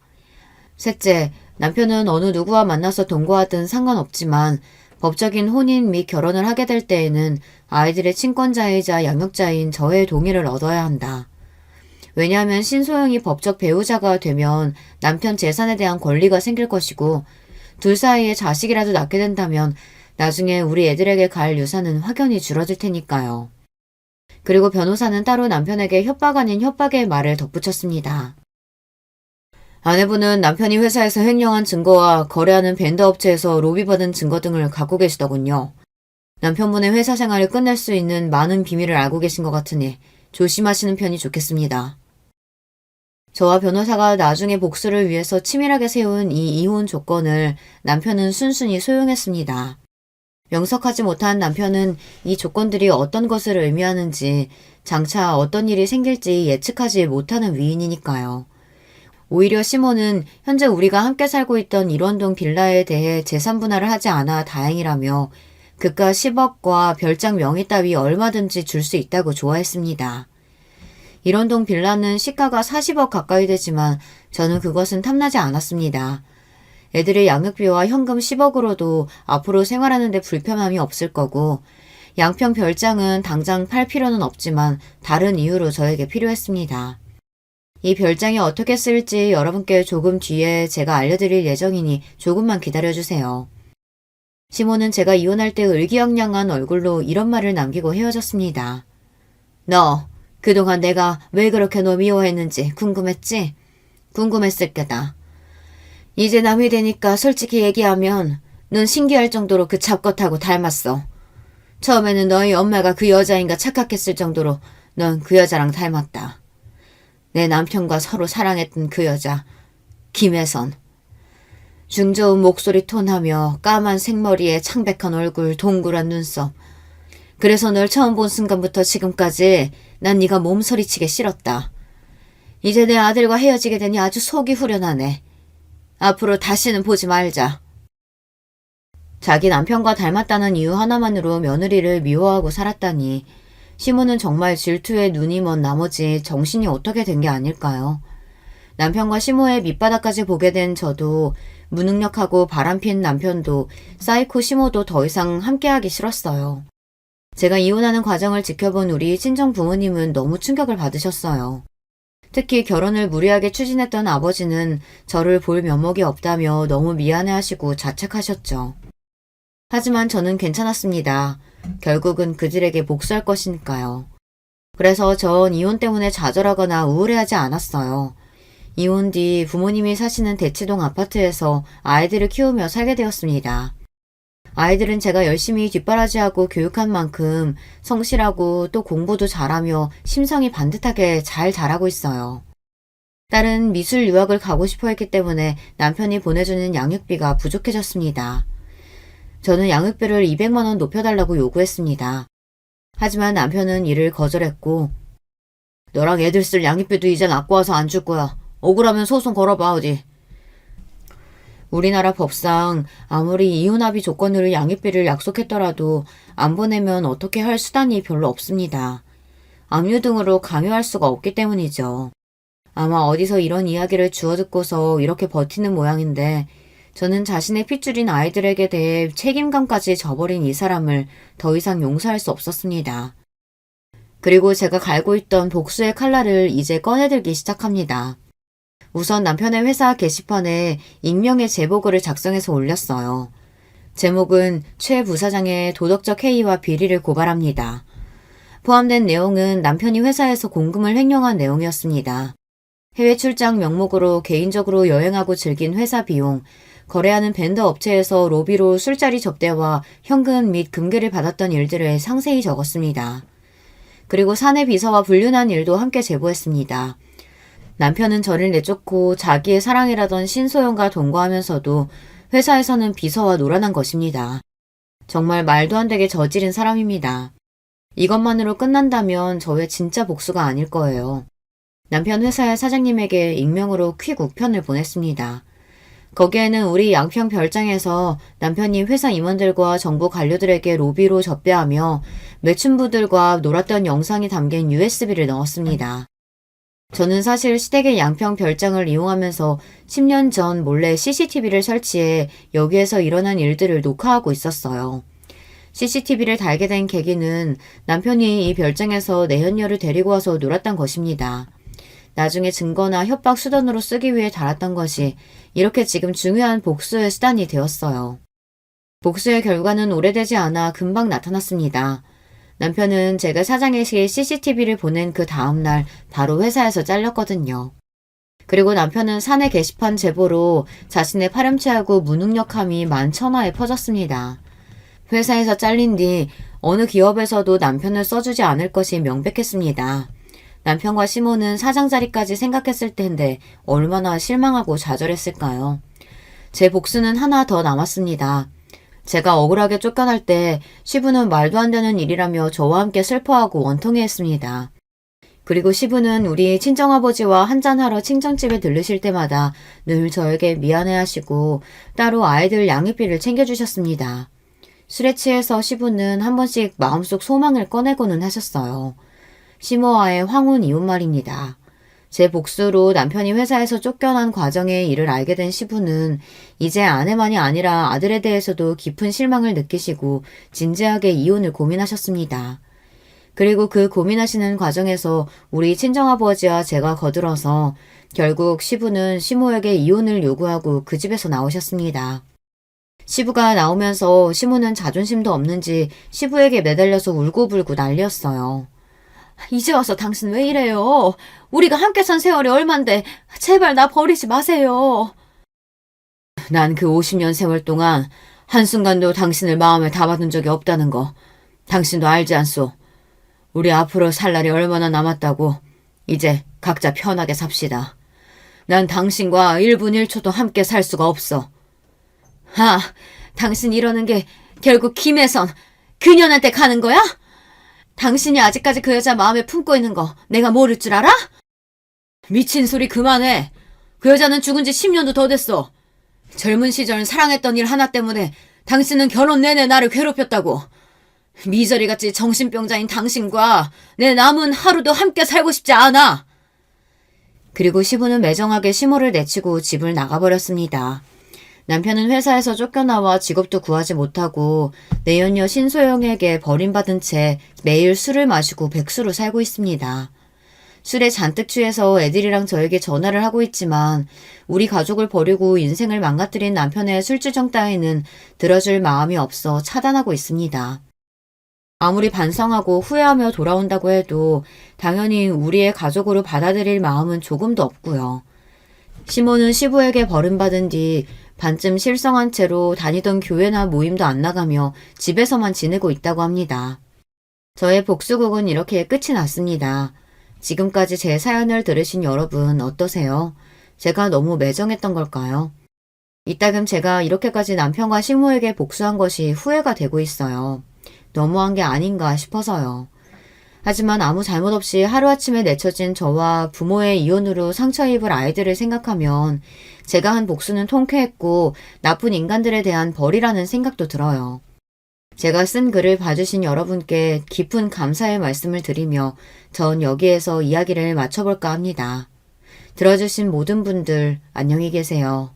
셋째, 남편은 어느 누구와 만나서 동거하든 상관없지만 법적인 혼인 및 결혼을 하게 될 때에는 아이들의 친권자이자 양육자인 저의 동의를 얻어야 한다. 왜냐하면 신소영이 법적 배우자가 되면 남편 재산에 대한 권리가 생길 것이고 둘 사이에 자식이라도 낳게 된다면 나중에 우리 애들에게 갈 유산은 확연히 줄어들 테니까요. 그리고 변호사는 따로 남편에게 협박 아닌 협박의 말을 덧붙였습니다. 아내분은 남편이 회사에서 횡령한 증거와 거래하는 벤더업체에서 로비받은 증거 등을 갖고 계시더군요. 남편분의 회사 생활을 끝낼 수 있는 많은 비밀을 알고 계신 것 같으니 조심하시는 편이 좋겠습니다. 저와 변호사가 나중에 복수를 위해서 치밀하게 세운 이 이혼 조건을 남편은 순순히 소용했습니다. 명석하지 못한 남편은 이 조건들이 어떤 것을 의미하는지 장차 어떤 일이 생길지 예측하지 못하는 위인이니까요. 오히려 시모는 현재 우리가 함께 살고 있던 일원동 빌라에 대해 재산 분할을 하지 않아 다행이라며 그가 10억과 별장 명의 따위 얼마든지 줄 수 있다고 좋아했습니다. 일원동 빌라는 시가가 40억 가까이 되지만 저는 그것은 탐나지 않았습니다. 애들의 양육비와 현금 10억으로도 앞으로 생활하는 데 불편함이 없을 거고 양평 별장은 당장 팔 필요는 없지만 다른 이유로 저에게 필요했습니다. 이 별장이 어떻게 쓸지 여러분께 조금 뒤에 제가 알려드릴 예정이니 조금만 기다려주세요. 시몬은 제가 이혼할 때 의기양양한 얼굴로 이런 말을 남기고 헤어졌습니다. 너 그동안 내가 왜 그렇게 너 미워했는지 궁금했지? 궁금했을 게다. 이제 남이 되니까 솔직히 얘기하면 넌 신기할 정도로 그 잡것하고 닮았어. 처음에는 너희 엄마가 그 여자인가 착각했을 정도로 넌 그 여자랑 닮았다. 내 남편과 서로 사랑했던 그 여자, 김혜선. 중저음 목소리 톤하며 까만 생머리에 창백한 얼굴, 동그란 눈썹. 그래서 널 처음 본 순간부터 지금까지 난 네가 몸서리치게 싫었다. 이제 내 아들과 헤어지게 되니 아주 속이 후련하네. 앞으로 다시는 보지 말자. 자기 남편과 닮았다는 이유 하나만으로 며느리를 미워하고 살았다니 시몬은 정말 질투에 눈이 먼 나머지 정신이 어떻게 된 게 아닐까요? 남편과 시모의 밑바닥까지 보게 된 저도 무능력하고 바람핀 남편도 사이코 시모도 더 이상 함께하기 싫었어요. 제가 이혼하는 과정을 지켜본 우리 친정 부모님은 너무 충격을 받으셨어요. 특히 결혼을 무리하게 추진했던 아버지는 저를 볼 면목이 없다며 너무 미안해하시고 자책하셨죠. 하지만 저는 괜찮았습니다. 결국은 그들에게 복수할 것이니까요. 그래서 전 이혼 때문에 좌절하거나 우울해하지 않았어요. 이혼 뒤 부모님이 사시는 대치동 아파트에서 아이들을 키우며 살게 되었습니다. 아이들은 제가 열심히 뒷바라지하고 교육한 만큼 성실하고 또 공부도 잘하며 심성이 반듯하게 잘 자라고 있어요. 딸은 미술 유학을 가고 싶어 했기 때문에 남편이 보내주는 양육비가 부족해졌습니다. 저는 양육비를 200만 원 높여달라고 요구했습니다. 하지만 남편은 이를 거절했고 너랑 애들 쓸 양육비도 이젠 아까워서 안 줄 거야. 억울하면 소송 걸어봐 어디. 우리나라 법상 아무리 이혼합의 조건으로 양육비를 약속했더라도 안 보내면 어떻게 할 수단이 별로 없습니다. 압류 등으로 강요할 수가 없기 때문이죠. 아마 어디서 이런 이야기를 주워 듣고서 이렇게 버티는 모양인데 저는 자신의 핏줄인 아이들에게 대해 책임감까지 져버린 이 사람을 더 이상 용서할 수 없었습니다. 그리고 제가 갈고 있던 복수의 칼날을 이제 꺼내들기 시작합니다. 우선 남편의 회사 게시판에 익명의 제보글을 작성해서 올렸어요. 제목은 최 부사장의 도덕적 해이와 비리를 고발합니다. 포함된 내용은 남편이 회사에서 공금을 횡령한 내용이었습니다. 해외 출장 명목으로 개인적으로 여행하고 즐긴 회사 비용, 거래하는 벤더 업체에서 로비로 술자리 접대와 현금 및 금괴를 받았던 일들을 상세히 적었습니다. 그리고 사내 비서와 불륜한 일도 함께 제보했습니다. 남편은 저를 내쫓고 자기의 사랑이라던 신소영과 동거하면서도 회사에서는 비서와 놀아난 것입니다. 정말 말도 안 되게 저지른 사람입니다. 이것만으로 끝난다면 저의 진짜 복수가 아닐 거예요. 남편 회사의 사장님에게 익명으로 퀵 우편을 보냈습니다. 거기에는 우리 양평 별장에서 남편이 회사 임원들과 정부 관료들에게 로비로 접대하며 매춘부들과 놀았던 영상이 담긴 USB를 넣었습니다. 저는 사실 시댁의 양평 별장을 이용하면서 10년 전 몰래 CCTV를 설치해 여기에서 일어난 일들을 녹화하고 있었어요. CCTV를 달게 된 계기는 남편이 이 별장에서 내연녀를 데리고 와서 놀았던 것입니다. 나중에 증거나 협박 수단으로 쓰기 위해 달았던 것이 이렇게 지금 중요한 복수의 수단이 되었어요. 복수의 결과는 오래되지 않아 금방 나타났습니다. 남편은 제가 사장에게 CCTV를 보낸 그 다음날 바로 회사에서 잘렸거든요. 그리고 남편은 사내 게시판 제보로 자신의 파렴치하고 무능력함이 만천하에 퍼졌습니다. 회사에서 잘린 뒤 어느 기업에서도 남편을 써주지 않을 것이 명백했습니다. 남편과 시모는 사장 자리까지 생각했을 텐데 얼마나 실망하고 좌절했을까요? 제 복수는 하나 더 남았습니다. 제가 억울하게 쫓겨날 때 시부는 말도 안 되는 일이라며 저와 함께 슬퍼하고 원통해했습니다. 그리고 시부는 우리 친정아버지와 한잔하러 친정집에 들르실 때마다 늘 저에게 미안해하시고 따로 아이들 양육비를 챙겨주셨습니다. 술에 취해서 시부는 한 번씩 마음속 소망을 꺼내고는 하셨어요. 시모와의 황혼 이혼 말입니다. 제 복수로 남편이 회사에서 쫓겨난 과정의 일을 알게 된 시부는 이제 아내만이 아니라 아들에 대해서도 깊은 실망을 느끼시고 진지하게 이혼을 고민하셨습니다. 그리고 그 고민하시는 과정에서 우리 친정아버지와 제가 거들어서 결국 시부는 시모에게 이혼을 요구하고 그 집에서 나오셨습니다. 시부가 나오면서 시모는 자존심도 없는지 시부에게 매달려서 울고불고 난리였어요. 이제 와서 당신 왜 이래요? 우리가 함께 산 세월이 얼만데 제발 나 버리지 마세요. 난 그 50년 세월 동안 한순간도 당신을 마음에 담아둔 적이 없다는 거 당신도 알지 않소? 우리 앞으로 살 날이 얼마나 남았다고. 이제 각자 편하게 삽시다. 난 당신과 1분 1초도 함께 살 수가 없어. 아, 당신 이러는 게 결국 김혜선 그년한테 가는 거야? 당신이 아직까지 그 여자 마음에 품고 있는 거 내가 모를 줄 알아? 미친 소리 그만해. 그 여자는 죽은 지 10년도 더 됐어. 젊은 시절 사랑했던 일 하나 때문에 당신은 결혼 내내 나를 괴롭혔다고. 미저리같이 정신병자인 당신과 내 남은 하루도 함께 살고 싶지 않아. 그리고 시부는 매정하게 시모를 내치고 집을 나가버렸습니다. 남편은 회사에서 쫓겨나와 직업도 구하지 못하고 내연녀 신소영에게 버림받은 채 매일 술을 마시고 백수로 살고 있습니다. 술에 잔뜩 취해서 애들이랑 저에게 전화를 하고 있지만 우리 가족을 버리고 인생을 망가뜨린 남편의 술주정 따위는 들어줄 마음이 없어 차단하고 있습니다. 아무리 반성하고 후회하며 돌아온다고 해도 당연히 우리의 가족으로 받아들일 마음은 조금도 없고요. 시모는 시부에게 버림받은 뒤 반쯤 실성한 채로 다니던 교회나 모임도 안 나가며 집에서만 지내고 있다고 합니다. 저의 복수극은 이렇게 끝이 났습니다. 지금까지 제 사연을 들으신 여러분 어떠세요? 제가 너무 매정했던 걸까요? 이따금 제가 이렇게까지 남편과 식모에게 복수한 것이 후회가 되고 있어요. 너무한 게 아닌가 싶어서요. 하지만 아무 잘못 없이 하루아침에 내쳐진 저와 부모의 이혼으로 상처 입을 아이들을 생각하면 제가 한 복수는 통쾌했고 나쁜 인간들에 대한 벌이라는 생각도 들어요. 제가 쓴 글을 봐주신 여러분께 깊은 감사의 말씀을 드리며 전 여기에서 이야기를 마쳐볼까 합니다. 들어주신 모든 분들 안녕히 계세요.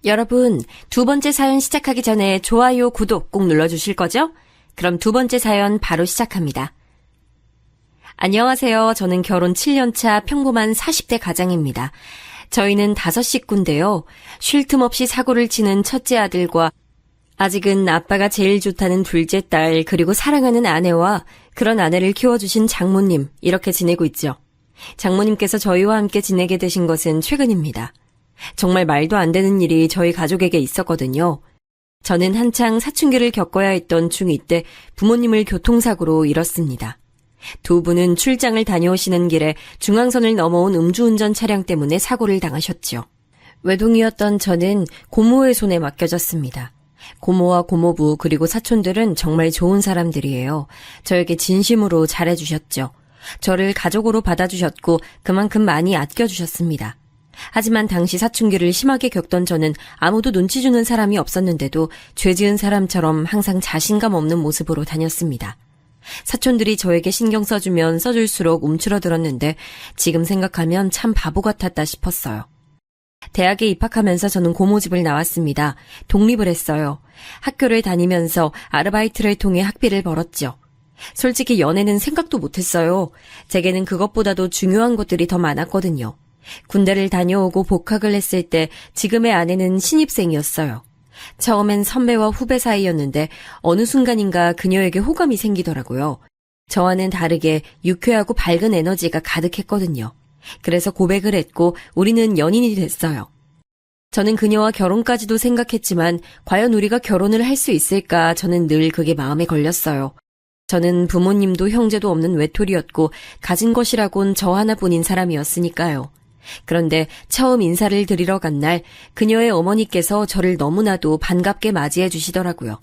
여러분, 두 번째 사연 시작하기 전에 좋아요, 구독 꼭 눌러주실 거죠? 그럼 두 번째 사연 바로 시작합니다. 안녕하세요. 저는 결혼 7년차 평범한 40대 가장입니다. 저희는 5식구인데요. 쉴 틈 없이 사고를 치는 첫째 아들과 아직은 아빠가 제일 좋다는 둘째 딸, 그리고 사랑하는 아내와 그런 아내를 키워주신 장모님, 이렇게 지내고 있죠. 장모님께서 저희와 함께 지내게 되신 것은 최근입니다. 정말 말도 안 되는 일이 저희 가족에게 있었거든요. 저는 한창 사춘기를 겪어야 했던 중2 때 부모님을 교통사고로 잃었습니다. 두 분은 출장을 다녀오시는 길에 중앙선을 넘어온 음주운전 차량 때문에 사고를 당하셨죠. 외동이었던 저는 고모의 손에 맡겨졌습니다. 고모와 고모부 그리고 사촌들은 정말 좋은 사람들이에요. 저에게 진심으로 잘해주셨죠. 저를 가족으로 받아주셨고 그만큼 많이 아껴주셨습니다. 하지만 당시 사춘기를 심하게 겪던 저는 아무도 눈치 주는 사람이 없었는데도 죄 지은 사람처럼 항상 자신감 없는 모습으로 다녔습니다. 사촌들이 저에게 신경 써주면 써줄수록 움츠러들었는데 지금 생각하면 참 바보 같았다 싶었어요. 대학에 입학하면서 저는 고모 집을 나왔습니다. 독립을 했어요. 학교를 다니면서 아르바이트를 통해 학비를 벌었죠. 솔직히 연애는 생각도 못했어요. 제게는 그것보다도 중요한 것들이 더 많았거든요. 군대를 다녀오고 복학을 했을 때 지금의 아내는 신입생이었어요. 처음엔 선배와 후배 사이였는데 어느 순간인가 그녀에게 호감이 생기더라고요. 저와는 다르게 유쾌하고 밝은 에너지가 가득했거든요. 그래서 고백을 했고 우리는 연인이 됐어요. 저는 그녀와 결혼까지도 생각했지만 과연 우리가 결혼을 할 수 있을까 저는 늘 그게 마음에 걸렸어요. 저는 부모님도 형제도 없는 외톨이였고 가진 것이라곤 저 하나뿐인 사람이었으니까요. 그런데 처음 인사를 드리러 간 날 그녀의 어머니께서 저를 너무나도 반갑게 맞이해 주시더라고요.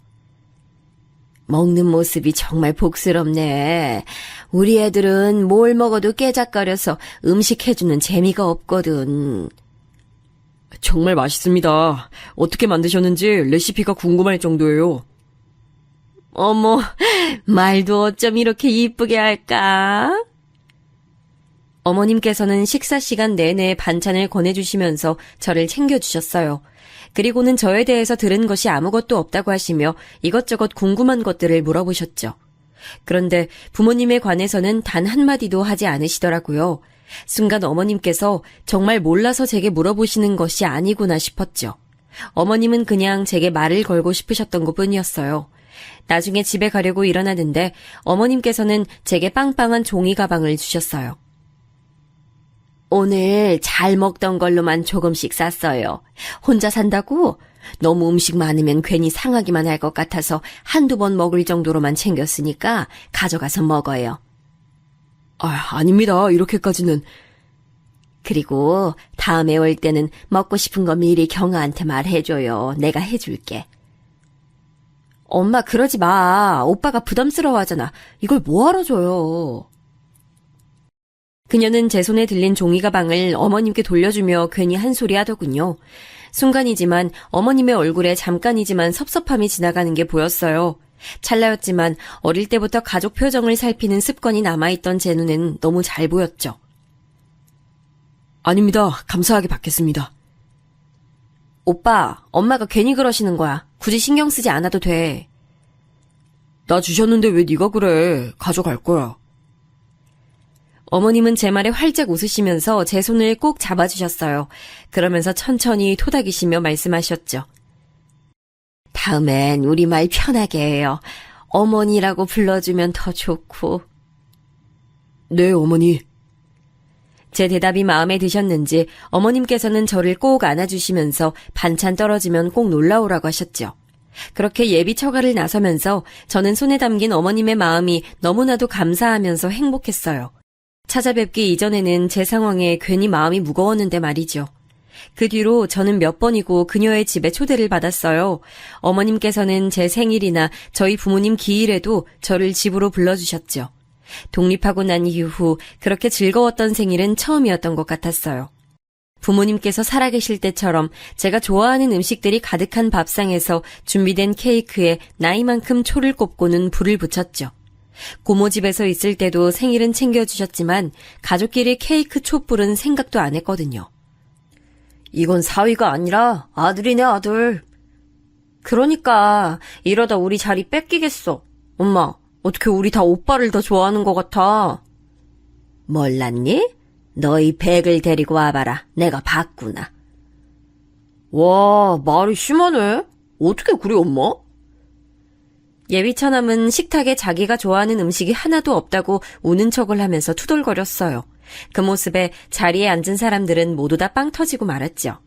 먹는 모습이 정말 복스럽네. 우리 애들은 뭘 먹어도 깨작거려서 음식 해주는 재미가 없거든. 정말 맛있습니다. 어떻게 만드셨는지 레시피가 궁금할 정도예요. 어머, 말도 어쩜 이렇게 이쁘게 할까? 어머님께서는 식사 시간 내내 반찬을 권해주시면서 저를 챙겨주셨어요. 그리고는 저에 대해서 들은 것이 아무것도 없다고 하시며 이것저것 궁금한 것들을 물어보셨죠. 그런데 부모님에 관해서는 단 한마디도 하지 않으시더라고요. 순간 어머님께서 정말 몰라서 제게 물어보시는 것이 아니구나 싶었죠. 어머님은 그냥 제게 말을 걸고 싶으셨던 것뿐이었어요. 나중에 집에 가려고 일어나는데 어머님께서는 제게 빵빵한 종이 가방을 주셨어요. 오늘 잘 먹던 걸로만 조금씩 쌌어요. 혼자 산다고? 너무 음식 많으면 괜히 상하기만 할 것 같아서 한두 번 먹을 정도로만 챙겼으니까 가져가서 먹어요. 아닙니다. 이렇게까지는. 그리고 다음에 올 때는 먹고 싶은 거 미리 경아한테 말해줘요. 내가 해줄게. 엄마 그러지 마. 오빠가 부담스러워하잖아. 이걸 뭐하러 줘요. 그녀는 제 손에 들린 종이 가방을 어머님께 돌려주며 괜히 한 소리 하더군요. 순간이지만 어머님의 얼굴에 잠깐이지만 섭섭함이 지나가는 게 보였어요. 찰나였지만 어릴 때부터 가족 표정을 살피는 습관이 남아있던 제 눈엔 너무 잘 보였죠. 아닙니다. 감사하게 받겠습니다. 오빠, 엄마가 괜히 그러시는 거야. 굳이 신경 쓰지 않아도 돼. 나 주셨는데 왜 네가 그래. 가져갈 거야. 어머님은 제 말에 활짝 웃으시면서 제 손을 꼭 잡아주셨어요. 그러면서 천천히 토닥이시며 말씀하셨죠. 다음엔 우리말 편하게 해요. 어머니라고 불러주면 더 좋고. 네, 어머니. 제 대답이 마음에 드셨는지 어머님께서는 저를 꼭 안아주시면서 반찬 떨어지면 꼭 놀라오라고 하셨죠. 그렇게 예비 처가를 나서면서 저는 손에 담긴 어머님의 마음이 너무나도 감사하면서 행복했어요. 찾아뵙기 이전에는 제 상황에 괜히 마음이 무거웠는데 말이죠. 그 뒤로 저는 몇 번이고 그녀의 집에 초대를 받았어요. 어머님께서는 제 생일이나 저희 부모님 기일에도 저를 집으로 불러주셨죠. 독립하고 난 이후 그렇게 즐거웠던 생일은 처음이었던 것 같았어요. 부모님께서 살아계실 때처럼 제가 좋아하는 음식들이 가득한 밥상에서 준비된 케이크에 나이만큼 초를 꼽고는 불을 붙였죠. 고모 집에서 있을 때도 생일은 챙겨주셨지만 가족끼리 케이크 촛불은 생각도 안 했거든요. 이건 사위가 아니라 아들이네 아들. 그러니까 이러다 우리 자리 뺏기겠어. 엄마, 어떻게 우리 다 오빠를 더 좋아하는 것 같아. 몰랐니? 너희 백을 데리고 와봐라. 내가 봤구나. 와, 말이 심하네. 어떻게 그래, 엄마? 예비처남은 식탁에 자기가 좋아하는 음식이 하나도 없다고 우는 척을 하면서 투덜거렸어요. 그 모습에 자리에 앉은 사람들은 모두 다 빵 터지고 말았죠.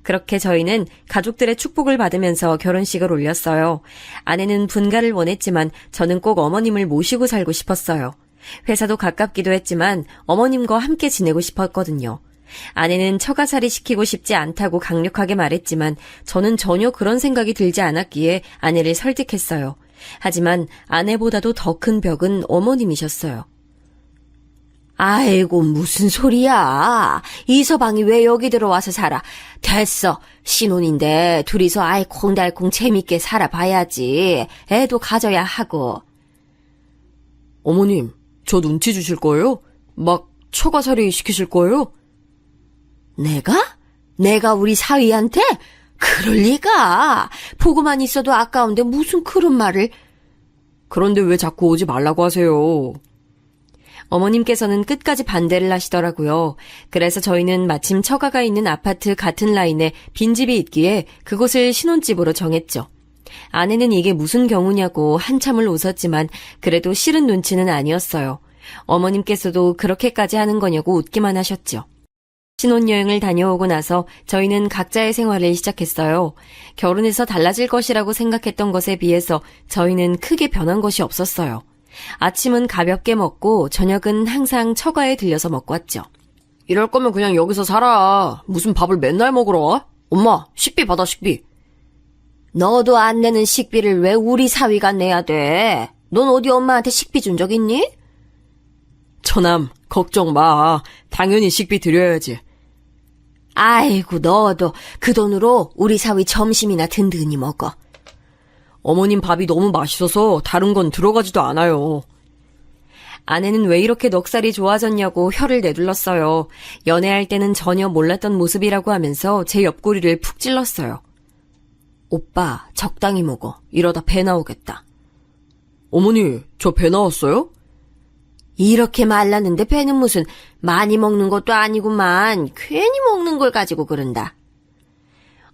그렇게 저희는 가족들의 축복을 받으면서 결혼식을 올렸어요. 아내는 분가를 원했지만 저는 꼭 어머님을 모시고 살고 싶었어요. 회사도 가깝기도 했지만 어머님과 함께 지내고 싶었거든요. 아내는 처가살이 시키고 싶지 않다고 강력하게 말했지만 저는 전혀 그런 생각이 들지 않았기에 아내를 설득했어요. 하지만 아내보다도 더 큰 벽은 어머님이셨어요. 아이고 무슨 소리야. 이서방이 왜 여기 들어와서 살아. 됐어. 신혼인데 둘이서 알콩달콩 재밌게 살아봐야지. 애도 가져야 하고. 어머님, 저 눈치 주실 거예요? 막 처가살이 시키실 거예요? 내가 우리 사위한테? 그럴 리가. 보고만 있어도 아까운데 무슨 그런 말을. 그런데 왜 자꾸 오지 말라고 하세요? 어머님께서는 끝까지 반대를 하시더라고요. 그래서 저희는 마침 처가가 있는 아파트 같은 라인에 빈집이 있기에 그곳을 신혼집으로 정했죠. 아내는 이게 무슨 경우냐고 한참을 웃었지만 그래도 싫은 눈치는 아니었어요. 어머님께서도 그렇게까지 하는 거냐고 웃기만 하셨죠. 신혼여행을 다녀오고 나서 저희는 각자의 생활을 시작했어요. 결혼해서 달라질 것이라고 생각했던 것에 비해서 저희는 크게 변한 것이 없었어요. 아침은 가볍게 먹고 저녁은 항상 처가에 들려서 먹고 왔죠. 이럴 거면 그냥 여기서 살아. 무슨 밥을 맨날 먹으러 와? 엄마, 식비 받아, 식비. 너도 안 내는 식비를 왜 우리 사위가 내야 돼? 넌 어디 엄마한테 식비 준 적 있니? 처남, 걱정 마. 당연히 식비 드려야지. 아이고 너도 그 돈으로 우리 사위 점심이나 든든히 먹어. 어머님 밥이 너무 맛있어서 다른 건 들어가지도 않아요. 아내는 왜 이렇게 넉살이 좋아졌냐고 혀를 내둘렀어요. 연애할 때는 전혀 몰랐던 모습이라고 하면서 제 옆구리를 푹 찔렀어요. 오빠, 적당히 먹어. 이러다 배 나오겠다. 어머니, 저 배 나왔어요? 이렇게 말랐는데 배는 무슨 많이 먹는 것도 아니구만. 괜히 먹는 걸 가지고 그런다.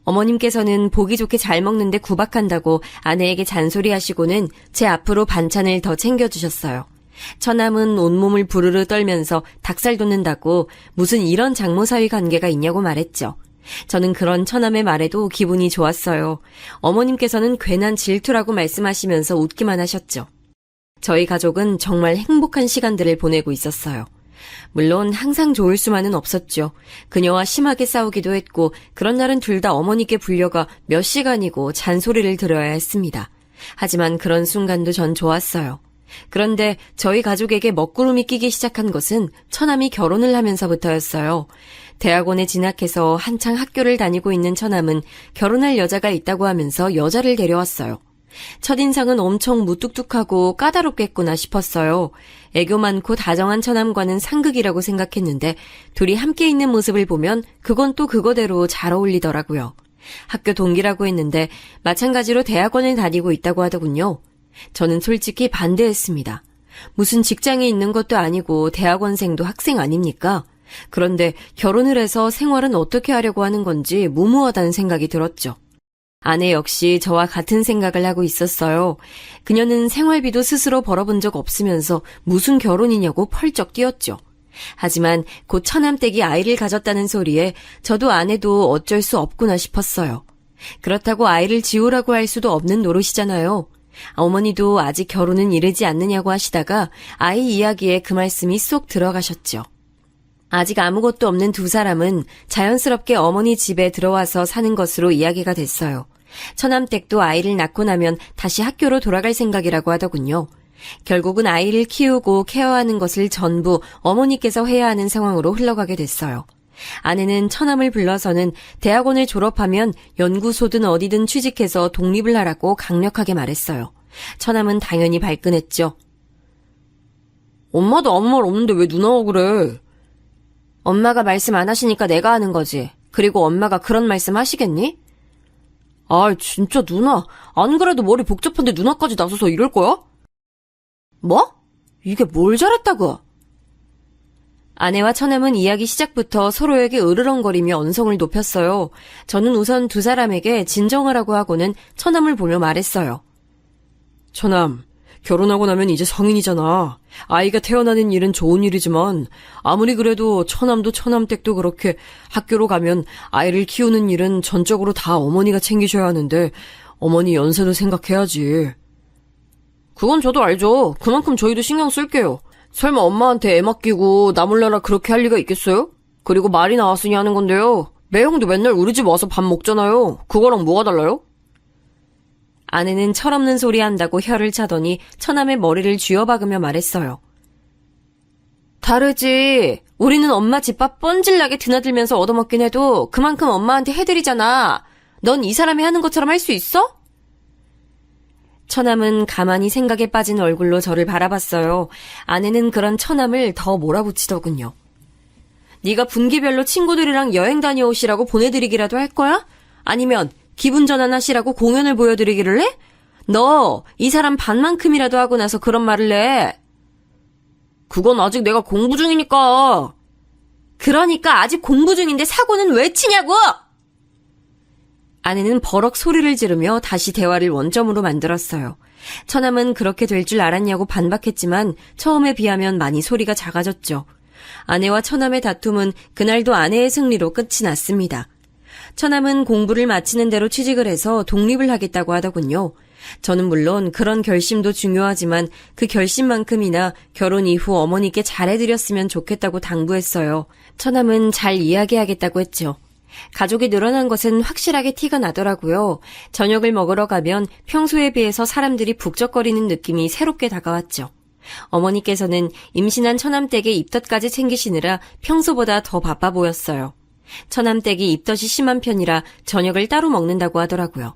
어머님께서는 보기 좋게 잘 먹는데 구박한다고 아내에게 잔소리하시고는 제 앞으로 반찬을 더 챙겨주셨어요. 처남은 온몸을 부르르 떨면서 닭살 돋는다고 무슨 이런 장모사위 관계가 있냐고 말했죠. 저는 그런 처남의 말에도 기분이 좋았어요. 어머님께서는 괜한 질투라고 말씀하시면서 웃기만 하셨죠. 저희 가족은 정말 행복한 시간들을 보내고 있었어요. 물론 항상 좋을 수만은 없었죠. 그녀와 심하게 싸우기도 했고 그런 날은 둘 다 어머니께 불려가 몇 시간이고 잔소리를 들어야 했습니다. 하지만 그런 순간도 전 좋았어요. 그런데 저희 가족에게 먹구름이 끼기 시작한 것은 처남이 결혼을 하면서부터였어요. 대학원에 진학해서 한창 학교를 다니고 있는 처남은 결혼할 여자가 있다고 하면서 여자를 데려왔어요. 첫인상은 엄청 무뚝뚝하고 까다롭겠구나 싶었어요. 애교 많고 다정한 처남과는 상극이라고 생각했는데 둘이 함께 있는 모습을 보면 그건 또 그거대로 잘 어울리더라고요. 학교 동기라고 했는데 마찬가지로 대학원을 다니고 있다고 하더군요. 저는 솔직히 반대했습니다. 무슨 직장에 있는 것도 아니고 대학원생도 학생 아닙니까? 그런데 결혼을 해서 생활은 어떻게 하려고 하는 건지 무모하다는 생각이 들었죠. 아내 역시 저와 같은 생각을 하고 있었어요. 그녀는 생활비도 스스로 벌어본 적 없으면서 무슨 결혼이냐고 펄쩍 뛰었죠. 하지만 곧 처남댁이 아이를 가졌다는 소리에 저도 아내도 어쩔 수 없구나 싶었어요. 그렇다고 아이를 지우라고 할 수도 없는 노릇이잖아요. 어머니도 아직 결혼은 이르지 않느냐고 하시다가 아이 이야기에 그 말씀이 쏙 들어가셨죠. 아직 아무것도 없는 두 사람은 자연스럽게 어머니 집에 들어와서 사는 것으로 이야기가 됐어요. 처남댁도 아이를 낳고 나면 다시 학교로 돌아갈 생각이라고 하더군요. 결국은 아이를 키우고 케어하는 것을 전부 어머니께서 해야 하는 상황으로 흘러가게 됐어요. 아내는 처남을 불러서는 대학원을 졸업하면 연구소든 어디든 취직해서 독립을 하라고 강력하게 말했어요. 처남은 당연히 발끈했죠. 엄마도 아무 말 없는데 왜 누나가 그래? 엄마가 말씀 안 하시니까 내가 하는 거지. 그리고 엄마가 그런 말씀 하시겠니? 아, 진짜 누나. 안 그래도 머리 복잡한데 누나까지 나서서 이럴 거야? 뭐? 이게 뭘 잘했다고? 아내와 처남은 이야기 시작부터 서로에게 으르렁거리며 언성을 높였어요. 저는 우선 두 사람에게 진정하라고 하고는 처남을 보며 말했어요. 처남, 결혼하고 나면 이제 성인이잖아. 아이가 태어나는 일은 좋은 일이지만 아무리 그래도 처남도 처남댁도 그렇게 학교로 가면 아이를 키우는 일은 전적으로 다 어머니가 챙기셔야 하는데 어머니 연세도 생각해야지. 그건 저도 알죠. 그만큼 저희도 신경 쓸게요. 설마 엄마한테 애 맡기고 나 몰라라 그렇게 할 리가 있겠어요? 그리고 말이 나왔으니 하는 건데요. 매형도 맨날 우리 집 와서 밥 먹잖아요. 그거랑 뭐가 달라요? 아내는 철없는 소리 한다고 혀를 차더니 처남의 머리를 쥐어박으며 말했어요. 다르지. 우리는 엄마 집밥 뻔질나게 드나들면서 얻어먹긴 해도 그만큼 엄마한테 해드리잖아. 넌 이 사람이 하는 것처럼 할 수 있어? 처남은 가만히 생각에 빠진 얼굴로 저를 바라봤어요. 아내는 그런 처남을 더 몰아붙이더군요. 네가 분기별로 친구들이랑 여행 다녀오시라고 보내드리기라도 할 거야? 아니면 기분 전환하시라고 공연을 보여드리기를 해? 너 이 사람 반만큼이라도 하고 나서 그런 말을 해. 그건 아직 내가 공부 중이니까. 그러니까 아직 공부 중인데 사고는 왜 치냐고! 아내는 버럭 소리를 지르며 다시 대화를 원점으로 만들었어요. 처남은 그렇게 될 줄 알았냐고 반박했지만 처음에 비하면 많이 소리가 작아졌죠. 아내와 처남의 다툼은 그날도 아내의 승리로 끝이 났습니다. 처남은 공부를 마치는 대로 취직을 해서 독립을 하겠다고 하더군요. 저는 물론 그런 결심도 중요하지만 그 결심만큼이나 결혼 이후 어머니께 잘해드렸으면 좋겠다고 당부했어요. 처남은 잘 이야기하겠다고 했죠. 가족이 늘어난 것은 확실하게 티가 나더라고요. 저녁을 먹으러 가면 평소에 비해서 사람들이 북적거리는 느낌이 새롭게 다가왔죠. 어머니께서는 임신한 처남댁의 입덧까지 챙기시느라 평소보다 더 바빠 보였어요. 처남댁이 입덧이 심한 편이라 저녁을 따로 먹는다고 하더라고요.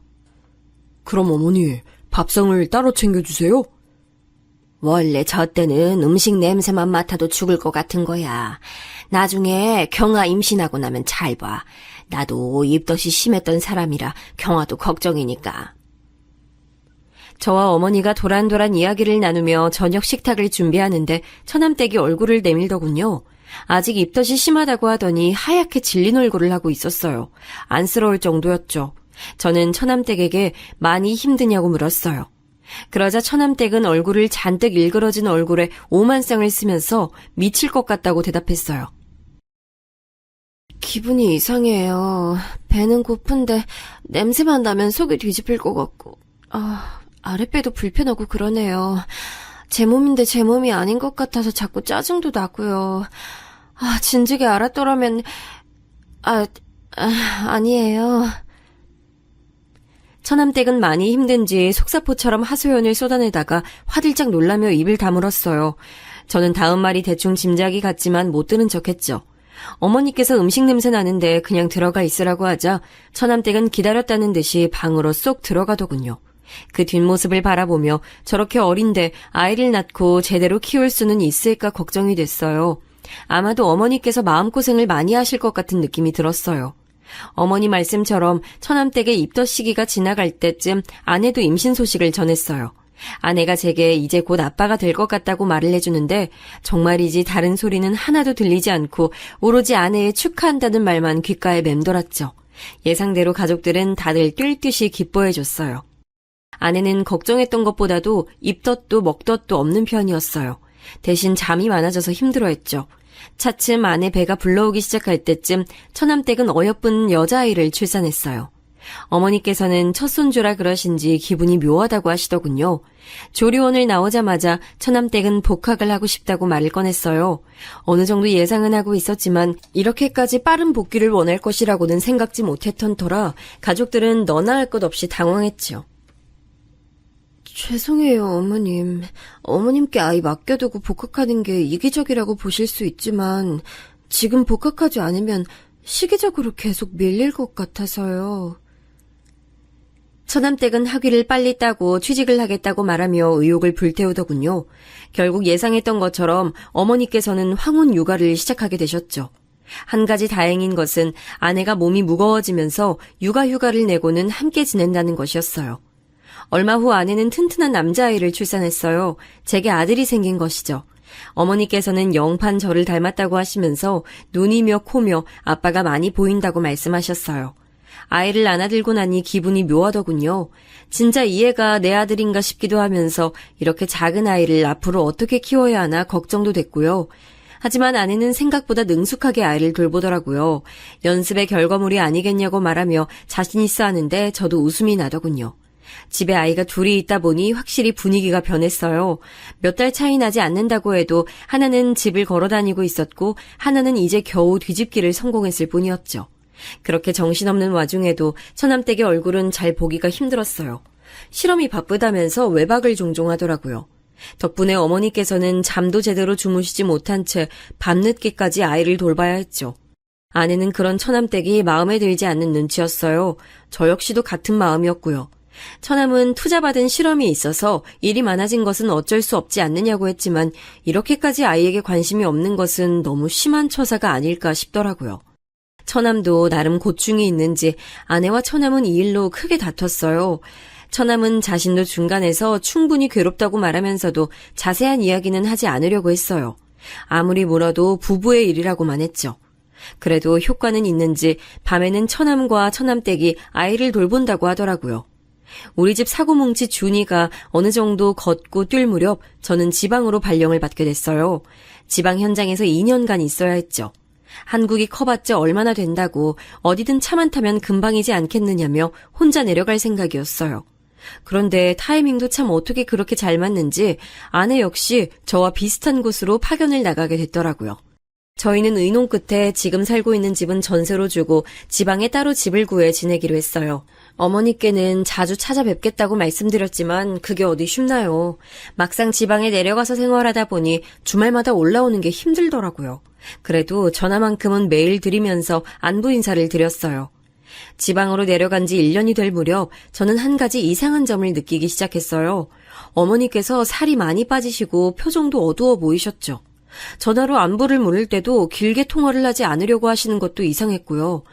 그럼 어머니, 밥상을 따로 챙겨주세요? 원래 저 때는 음식 냄새만 맡아도 죽을 것 같은 거야. 나중에 경아 임신하고 나면 잘 봐. 나도 입덧이 심했던 사람이라 경아도 걱정이니까. 저와 어머니가 도란도란 이야기를 나누며 저녁 식탁을 준비하는데 처남댁이 얼굴을 내밀더군요. 아직 입덧이 심하다고 하더니 하얗게 질린 얼굴을 하고 있었어요. 안쓰러울 정도였죠. 저는 처남댁에게 많이 힘드냐고 물었어요. 그러자 처남댁은 얼굴을 잔뜩 일그러진 얼굴에 오만상을 쓰면서 미칠 것 같다고 대답했어요. 기분이 이상해요. 배는 고픈데 냄새만 나면 속이 뒤집힐 것 같고 아랫배도 불편하고 그러네요. 제 몸인데 제 몸이 아닌 것 같아서 자꾸 짜증도 나고요. 진즉에 알았더라면 아니에요. 처남댁은 많이 힘든지 속사포처럼 하소연을 쏟아내다가 화들짝 놀라며 입을 다물었어요. 저는 다음 말이 대충 짐작이 갔지만 못 들은 척했죠. 어머니께서 음식 냄새 나는데 그냥 들어가 있으라고 하자 처남댁은 기다렸다는 듯이 방으로 쏙 들어가더군요. 그 뒷모습을 바라보며 저렇게 어린데 아이를 낳고 제대로 키울 수는 있을까 걱정이 됐어요. 아마도 어머니께서 마음고생을 많이 하실 것 같은 느낌이 들었어요. 어머니 말씀처럼 처남댁의 입덧 시기가 지나갈 때쯤 아내도 임신 소식을 전했어요. 아내가 제게 이제 곧 아빠가 될 것 같다고 말을 해주는데 정말이지 다른 소리는 하나도 들리지 않고 오로지 아내의 축하한다는 말만 귓가에 맴돌았죠. 예상대로 가족들은 다들 뛸 듯이 기뻐해줬어요. 아내는 걱정했던 것보다도 입덧도 먹덧도 없는 편이었어요. 대신 잠이 많아져서 힘들어했죠. 차츰 아내 배가 불러오기 시작할 때쯤 처남댁은 어여쁜 여자아이를 출산했어요. 어머니께서는 첫 손주라 그러신지 기분이 묘하다고 하시더군요. 조리원을 나오자마자 처남댁은 복학을 하고 싶다고 말을 꺼냈어요. 어느 정도 예상은 하고 있었지만 이렇게까지 빠른 복귀를 원할 것이라고는 생각지 못했던 터라 가족들은 너나 할 것 없이 당황했죠. 죄송해요, 어머님. 어머님께 아이 맡겨두고 복학하는 게 이기적이라고 보실 수 있지만 지금 복학하지 않으면 시기적으로 계속 밀릴 것 같아서요. 처남댁은 학위를 빨리 따고 취직을 하겠다고 말하며 의욕을 불태우더군요. 결국 예상했던 것처럼 어머니께서는 황혼 육아를 시작하게 되셨죠. 한 가지 다행인 것은 아내가 몸이 무거워지면서 육아휴가를 내고는 함께 지낸다는 것이었어요. 얼마 후 아내는 튼튼한 남자아이를 출산했어요. 제게 아들이 생긴 것이죠. 어머니께서는 영판 저를 닮았다고 하시면서 눈이며 코며 아빠가 많이 보인다고 말씀하셨어요. 아이를 안아들고 나니 기분이 묘하더군요. 진짜 이 애가 내 아들인가 싶기도 하면서 이렇게 작은 아이를 앞으로 어떻게 키워야 하나 걱정도 됐고요. 하지만 아내는 생각보다 능숙하게 아이를 돌보더라고요. 연습의 결과물이 아니겠냐고 말하며 자신 있어 하는데 저도 웃음이 나더군요. 집에 아이가 둘이 있다 보니 확실히 분위기가 변했어요. 몇 달 차이 나지 않는다고 해도 하나는 집을 걸어 다니고 있었고 하나는 이제 겨우 뒤집기를 성공했을 뿐이었죠. 그렇게 정신없는 와중에도 처남댁의 얼굴은 잘 보기가 힘들었어요. 실험이 바쁘다면서 외박을 종종 하더라고요. 덕분에 어머니께서는 잠도 제대로 주무시지 못한 채 밤늦게까지 아이를 돌봐야 했죠. 아내는 그런 처남댁이 마음에 들지 않는 눈치였어요. 저 역시도 같은 마음이었고요. 처남은 투자받은 실험이 있어서 일이 많아진 것은 어쩔 수 없지 않느냐고 했지만 이렇게까지 아이에게 관심이 없는 것은 너무 심한 처사가 아닐까 싶더라고요. 처남도 나름 고충이 있는지 아내와 처남은 이 일로 크게 다퉜어요. 처남은 자신도 중간에서 충분히 괴롭다고 말하면서도 자세한 이야기는 하지 않으려고 했어요. 아무리 물어도 부부의 일이라고만 했죠. 그래도 효과는 있는지 밤에는 처남과 처남댁이 아이를 돌본다고 하더라고요. 우리 집 사고뭉치 준이가 어느 정도 걷고 뛸 무렵 저는 지방으로 발령을 받게 됐어요. 지방 현장에서 2년간 있어야 했죠. 한국이 커봤자 얼마나 된다고 어디든 차만 타면 금방이지 않겠느냐며 혼자 내려갈 생각이었어요. 그런데 타이밍도 참 어떻게 그렇게 잘 맞는지 아내 역시 저와 비슷한 곳으로 파견을 나가게 됐더라고요. 저희는 의논 끝에 지금 살고 있는 집은 전세로 주고 지방에 따로 집을 구해 지내기로 했어요. 어머니께는 자주 찾아뵙겠다고 말씀드렸지만 그게 어디 쉽나요. 막상 지방에 내려가서 생활하다 보니 주말마다 올라오는 게 힘들더라고요. 그래도 전화만큼은 매일 드리면서 안부 인사를 드렸어요. 지방으로 내려간 지 1년이 될 무렵 저는 한 가지 이상한 점을 느끼기 시작했어요. 어머니께서 살이 많이 빠지시고 표정도 어두워 보이셨죠. 전화로 안부를 물을 때도 길게 통화를 하지 않으려고 하시는 것도 이상했고요.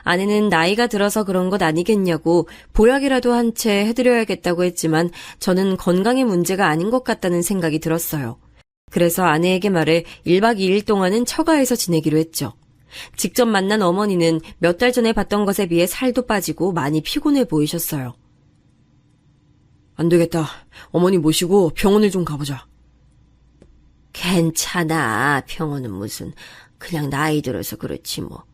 아내는 나이가 들어서 그런 것 아니겠냐고 보약이라도 한 채 해드려야겠다고 했지만 저는 건강의 문제가 아닌 것 같다는 생각이 들었어요. 그래서 아내에게 말해 1박 2일 동안은 처가에서 지내기로 했죠. 직접 만난 어머니는 몇 달 전에 봤던 것에 비해 살도 빠지고 많이 피곤해 보이셨어요. 안 되겠다. 어머니 모시고 병원을 좀 가보자. 괜찮아. 병원은 무슨. 그냥 나이 들어서 그렇지 뭐.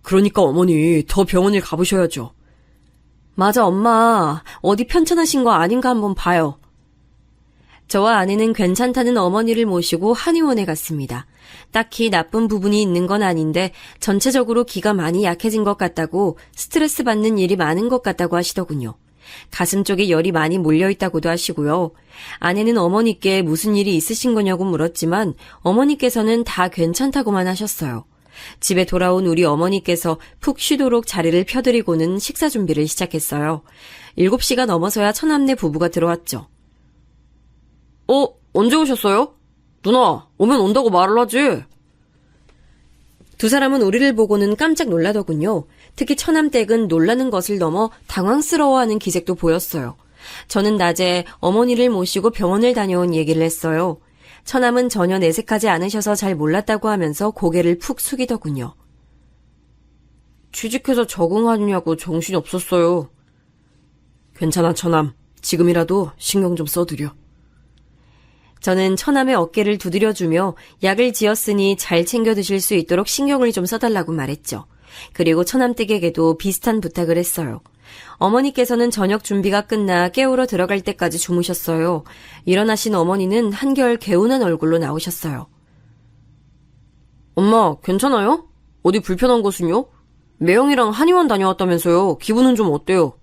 그러니까 어머니 더 병원을 가보셔야죠. 맞아, 엄마. 어디 편찮으신 거 아닌가 한번 봐요. 저와 아내는 괜찮다는 어머니를 모시고 한의원에 갔습니다. 딱히 나쁜 부분이 있는 건 아닌데 전체적으로 기가 많이 약해진 것 같다고, 스트레스 받는 일이 많은 것 같다고 하시더군요. 가슴 쪽에 열이 많이 몰려있다고도 하시고요. 아내는 어머니께 무슨 일이 있으신 거냐고 물었지만 어머니께서는 다 괜찮다고만 하셨어요. 집에 돌아온 우리 어머니께서 푹 쉬도록 자리를 펴드리고는 식사 준비를 시작했어요. 7시가 넘어서야 처남네 부부가 들어왔죠. 언제 오셨어요? 누나, 오면 온다고 말을 하지. 두 사람은 우리를 보고는 깜짝 놀라더군요. 특히 처남댁은 놀라는 것을 넘어 당황스러워하는 기색도 보였어요. 저는 낮에 어머니를 모시고 병원을 다녀온 얘기를 했어요. 처남은 전혀 내색하지 않으셔서 잘 몰랐다고 하면서 고개를 푹 숙이더군요. 취직해서 적응하느냐고 정신이 없었어요. 괜찮아, 처남. 지금이라도 신경 좀 써드려. 저는 처남의 어깨를 두드려주며 약을 지었으니 잘 챙겨 드실 수 있도록 신경을 좀 써달라고 말했죠. 그리고 처남댁에게도 비슷한 부탁을 했어요. 어머니께서는 저녁 준비가 끝나 깨우러 들어갈 때까지 주무셨어요. 일어나신 어머니는 한결 개운한 얼굴로 나오셨어요. 엄마, 괜찮아요? 어디 불편한 곳은요? 매형이랑 한의원 다녀왔다면서요. 기분은 좀 어때요?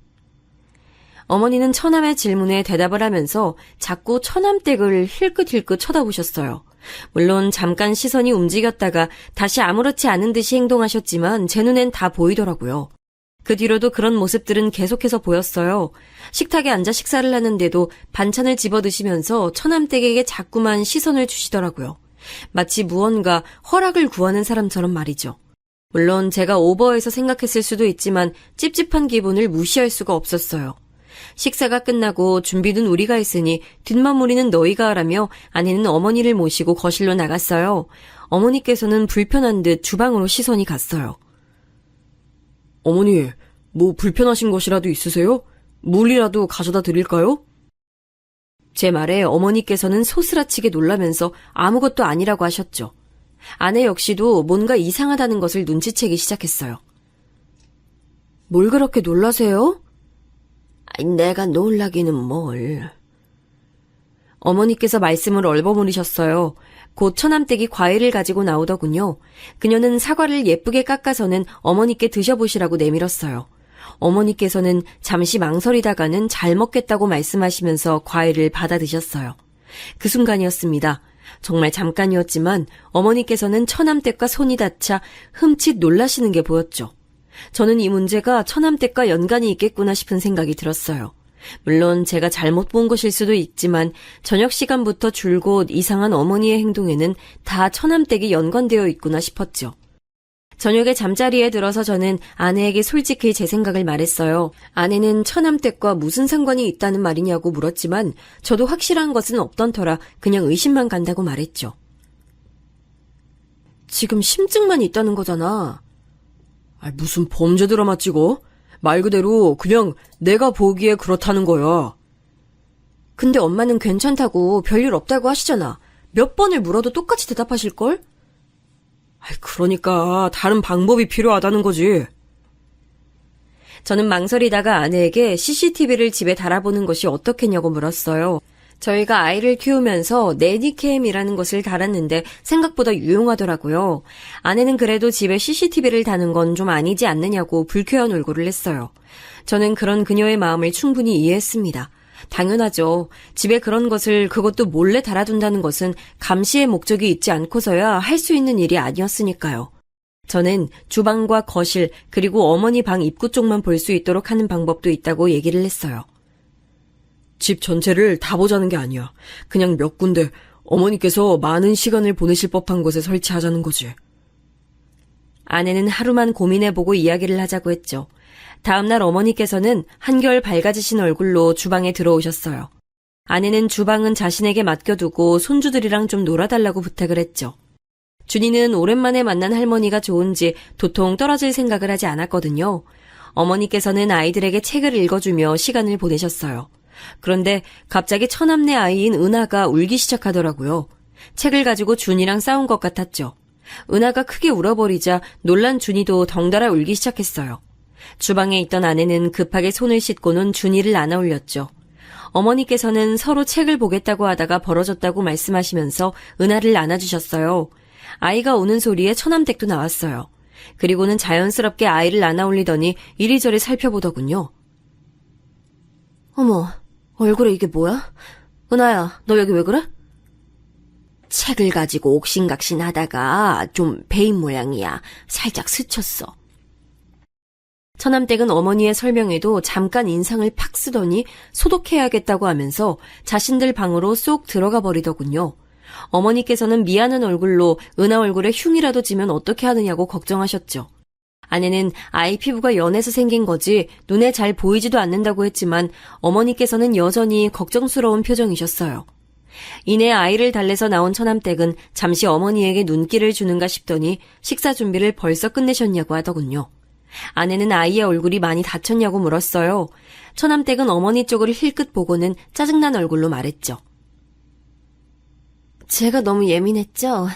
어머니는 처남의 질문에 대답을 하면서 자꾸 처남댁을 힐끗힐끗 쳐다보셨어요. 물론 잠깐 시선이 움직였다가 다시 아무렇지 않은 듯이 행동하셨지만 제 눈엔 다 보이더라고요. 그 뒤로도 그런 모습들은 계속해서 보였어요. 식탁에 앉아 식사를 하는데도 반찬을 집어 드시면서 처남댁에게 자꾸만 시선을 주시더라고요. 마치 무언가 허락을 구하는 사람처럼 말이죠. 물론 제가 오버해서 생각했을 수도 있지만 찝찝한 기분을 무시할 수가 없었어요. 식사가 끝나고 준비는 우리가 했으니 뒷마무리는 너희가 하라며 아내는 어머니를 모시고 거실로 나갔어요. 어머니께서는 불편한 듯 주방으로 시선이 갔어요. 어머니, 뭐 불편하신 것이라도 있으세요? 물이라도 가져다 드릴까요? 제 말에 어머니께서는 소스라치게 놀라면서 아무것도 아니라고 하셨죠. 아내 역시도 뭔가 이상하다는 것을 눈치채기 시작했어요. 뭘 그렇게 놀라세요? 내가 놀라기는 뭘. 어머니께서 말씀을 얼버무리셨어요. 곧 처남댁이 과일을 가지고 나오더군요. 그녀는 사과를 예쁘게 깎아서는 어머니께 드셔보시라고 내밀었어요. 어머니께서는 잠시 망설이다가는 잘 먹겠다고 말씀하시면서 과일을 받아 드셨어요. 그 순간이었습니다. 정말 잠깐이었지만 어머니께서는 처남댁과 손이 닿자 흠칫 놀라시는 게 보였죠. 저는 이 문제가 처남댁과 연관이 있겠구나 싶은 생각이 들었어요. 물론 제가 잘못 본 것일 수도 있지만 저녁 시간부터 줄곧 이상한 어머니의 행동에는 다 처남댁이 연관되어 있구나 싶었죠. 저녁에 잠자리에 들어서 저는 아내에게 솔직히 제 생각을 말했어요. 아내는 처남댁과 무슨 상관이 있다는 말이냐고 물었지만 저도 확실한 것은 없던 터라 그냥 의심만 간다고 말했죠. 지금 심증만 있다는 거잖아. 무슨 범죄 드라마 찍어? 말 그대로 그냥 내가 보기에 그렇다는 거야. 근데 엄마는 괜찮다고 별일 없다고 하시잖아. 몇 번을 물어도 똑같이 대답하실걸? 그러니까 다른 방법이 필요하다는 거지. 저는 망설이다가 아내에게 CCTV를 집에 달아보는 것이 어떻겠냐고 물었어요. 저희가 아이를 키우면서 내니캠이라는 것을 달았는데 생각보다 유용하더라고요. 아내는 그래도 집에 CCTV를 다는 건 좀 아니지 않느냐고 불쾌한 얼굴을 했어요. 저는 그런 그녀의 마음을 충분히 이해했습니다. 당연하죠. 집에 그런 것을 그것도 몰래 달아둔다는 것은 감시의 목적이 있지 않고서야 할 수 있는 일이 아니었으니까요. 저는 주방과 거실 그리고 어머니 방 입구 쪽만 볼 수 있도록 하는 방법도 있다고 얘기를 했어요. 집 전체를 다 보자는 게 아니야. 그냥 몇 군데 어머니께서 많은 시간을 보내실 법한 곳에 설치하자는 거지. 아내는 하루만 고민해보고 이야기를 하자고 했죠. 다음날 어머니께서는 한결 밝아지신 얼굴로 주방에 들어오셨어요. 아내는 주방은 자신에게 맡겨두고 손주들이랑 좀 놀아달라고 부탁을 했죠. 준이는 오랜만에 만난 할머니가 좋은지 도통 떨어질 생각을 하지 않았거든요. 어머니께서는 아이들에게 책을 읽어주며 시간을 보내셨어요. 그런데 갑자기 처남네 아이인 은하가 울기 시작하더라고요. 책을 가지고 준이랑 싸운 것 같았죠. 은하가 크게 울어버리자 놀란 준이도 덩달아 울기 시작했어요. 주방에 있던 아내는 급하게 손을 씻고는 준이를 안아 올렸죠. 어머니께서는 서로 책을 보겠다고 하다가 벌어졌다고 말씀하시면서 은하를 안아주셨어요. 아이가 우는 소리에 처남댁도 나왔어요. 그리고는 자연스럽게 아이를 안아 올리더니 이리저리 살펴보더군요. 어머, 얼굴에 이게 뭐야? 은하야, 너 여기 왜 그래? 책을 가지고 옥신각신 하다가 좀 베인 모양이야. 살짝 스쳤어. 처남댁은 어머니의 설명에도 잠깐 인상을 팍 쓰더니 소독해야겠다고 하면서 자신들 방으로 쏙 들어가 버리더군요. 어머니께서는 미안한 얼굴로 은하 얼굴에 흉이라도 지면 어떻게 하느냐고 걱정하셨죠. 아내는 아이 피부가 연해서 생긴 거지 눈에 잘 보이지도 않는다고 했지만 어머니께서는 여전히 걱정스러운 표정이셨어요. 이내 아이를 달래서 나온 처남댁은 잠시 어머니에게 눈길을 주는가 싶더니 식사 준비를 벌써 끝내셨냐고 하더군요. 아내는 아이의 얼굴이 많이 다쳤냐고 물었어요. 처남댁은 어머니 쪽을 힐끗 보고는 짜증난 얼굴로 말했죠. 제가 너무 예민했죠?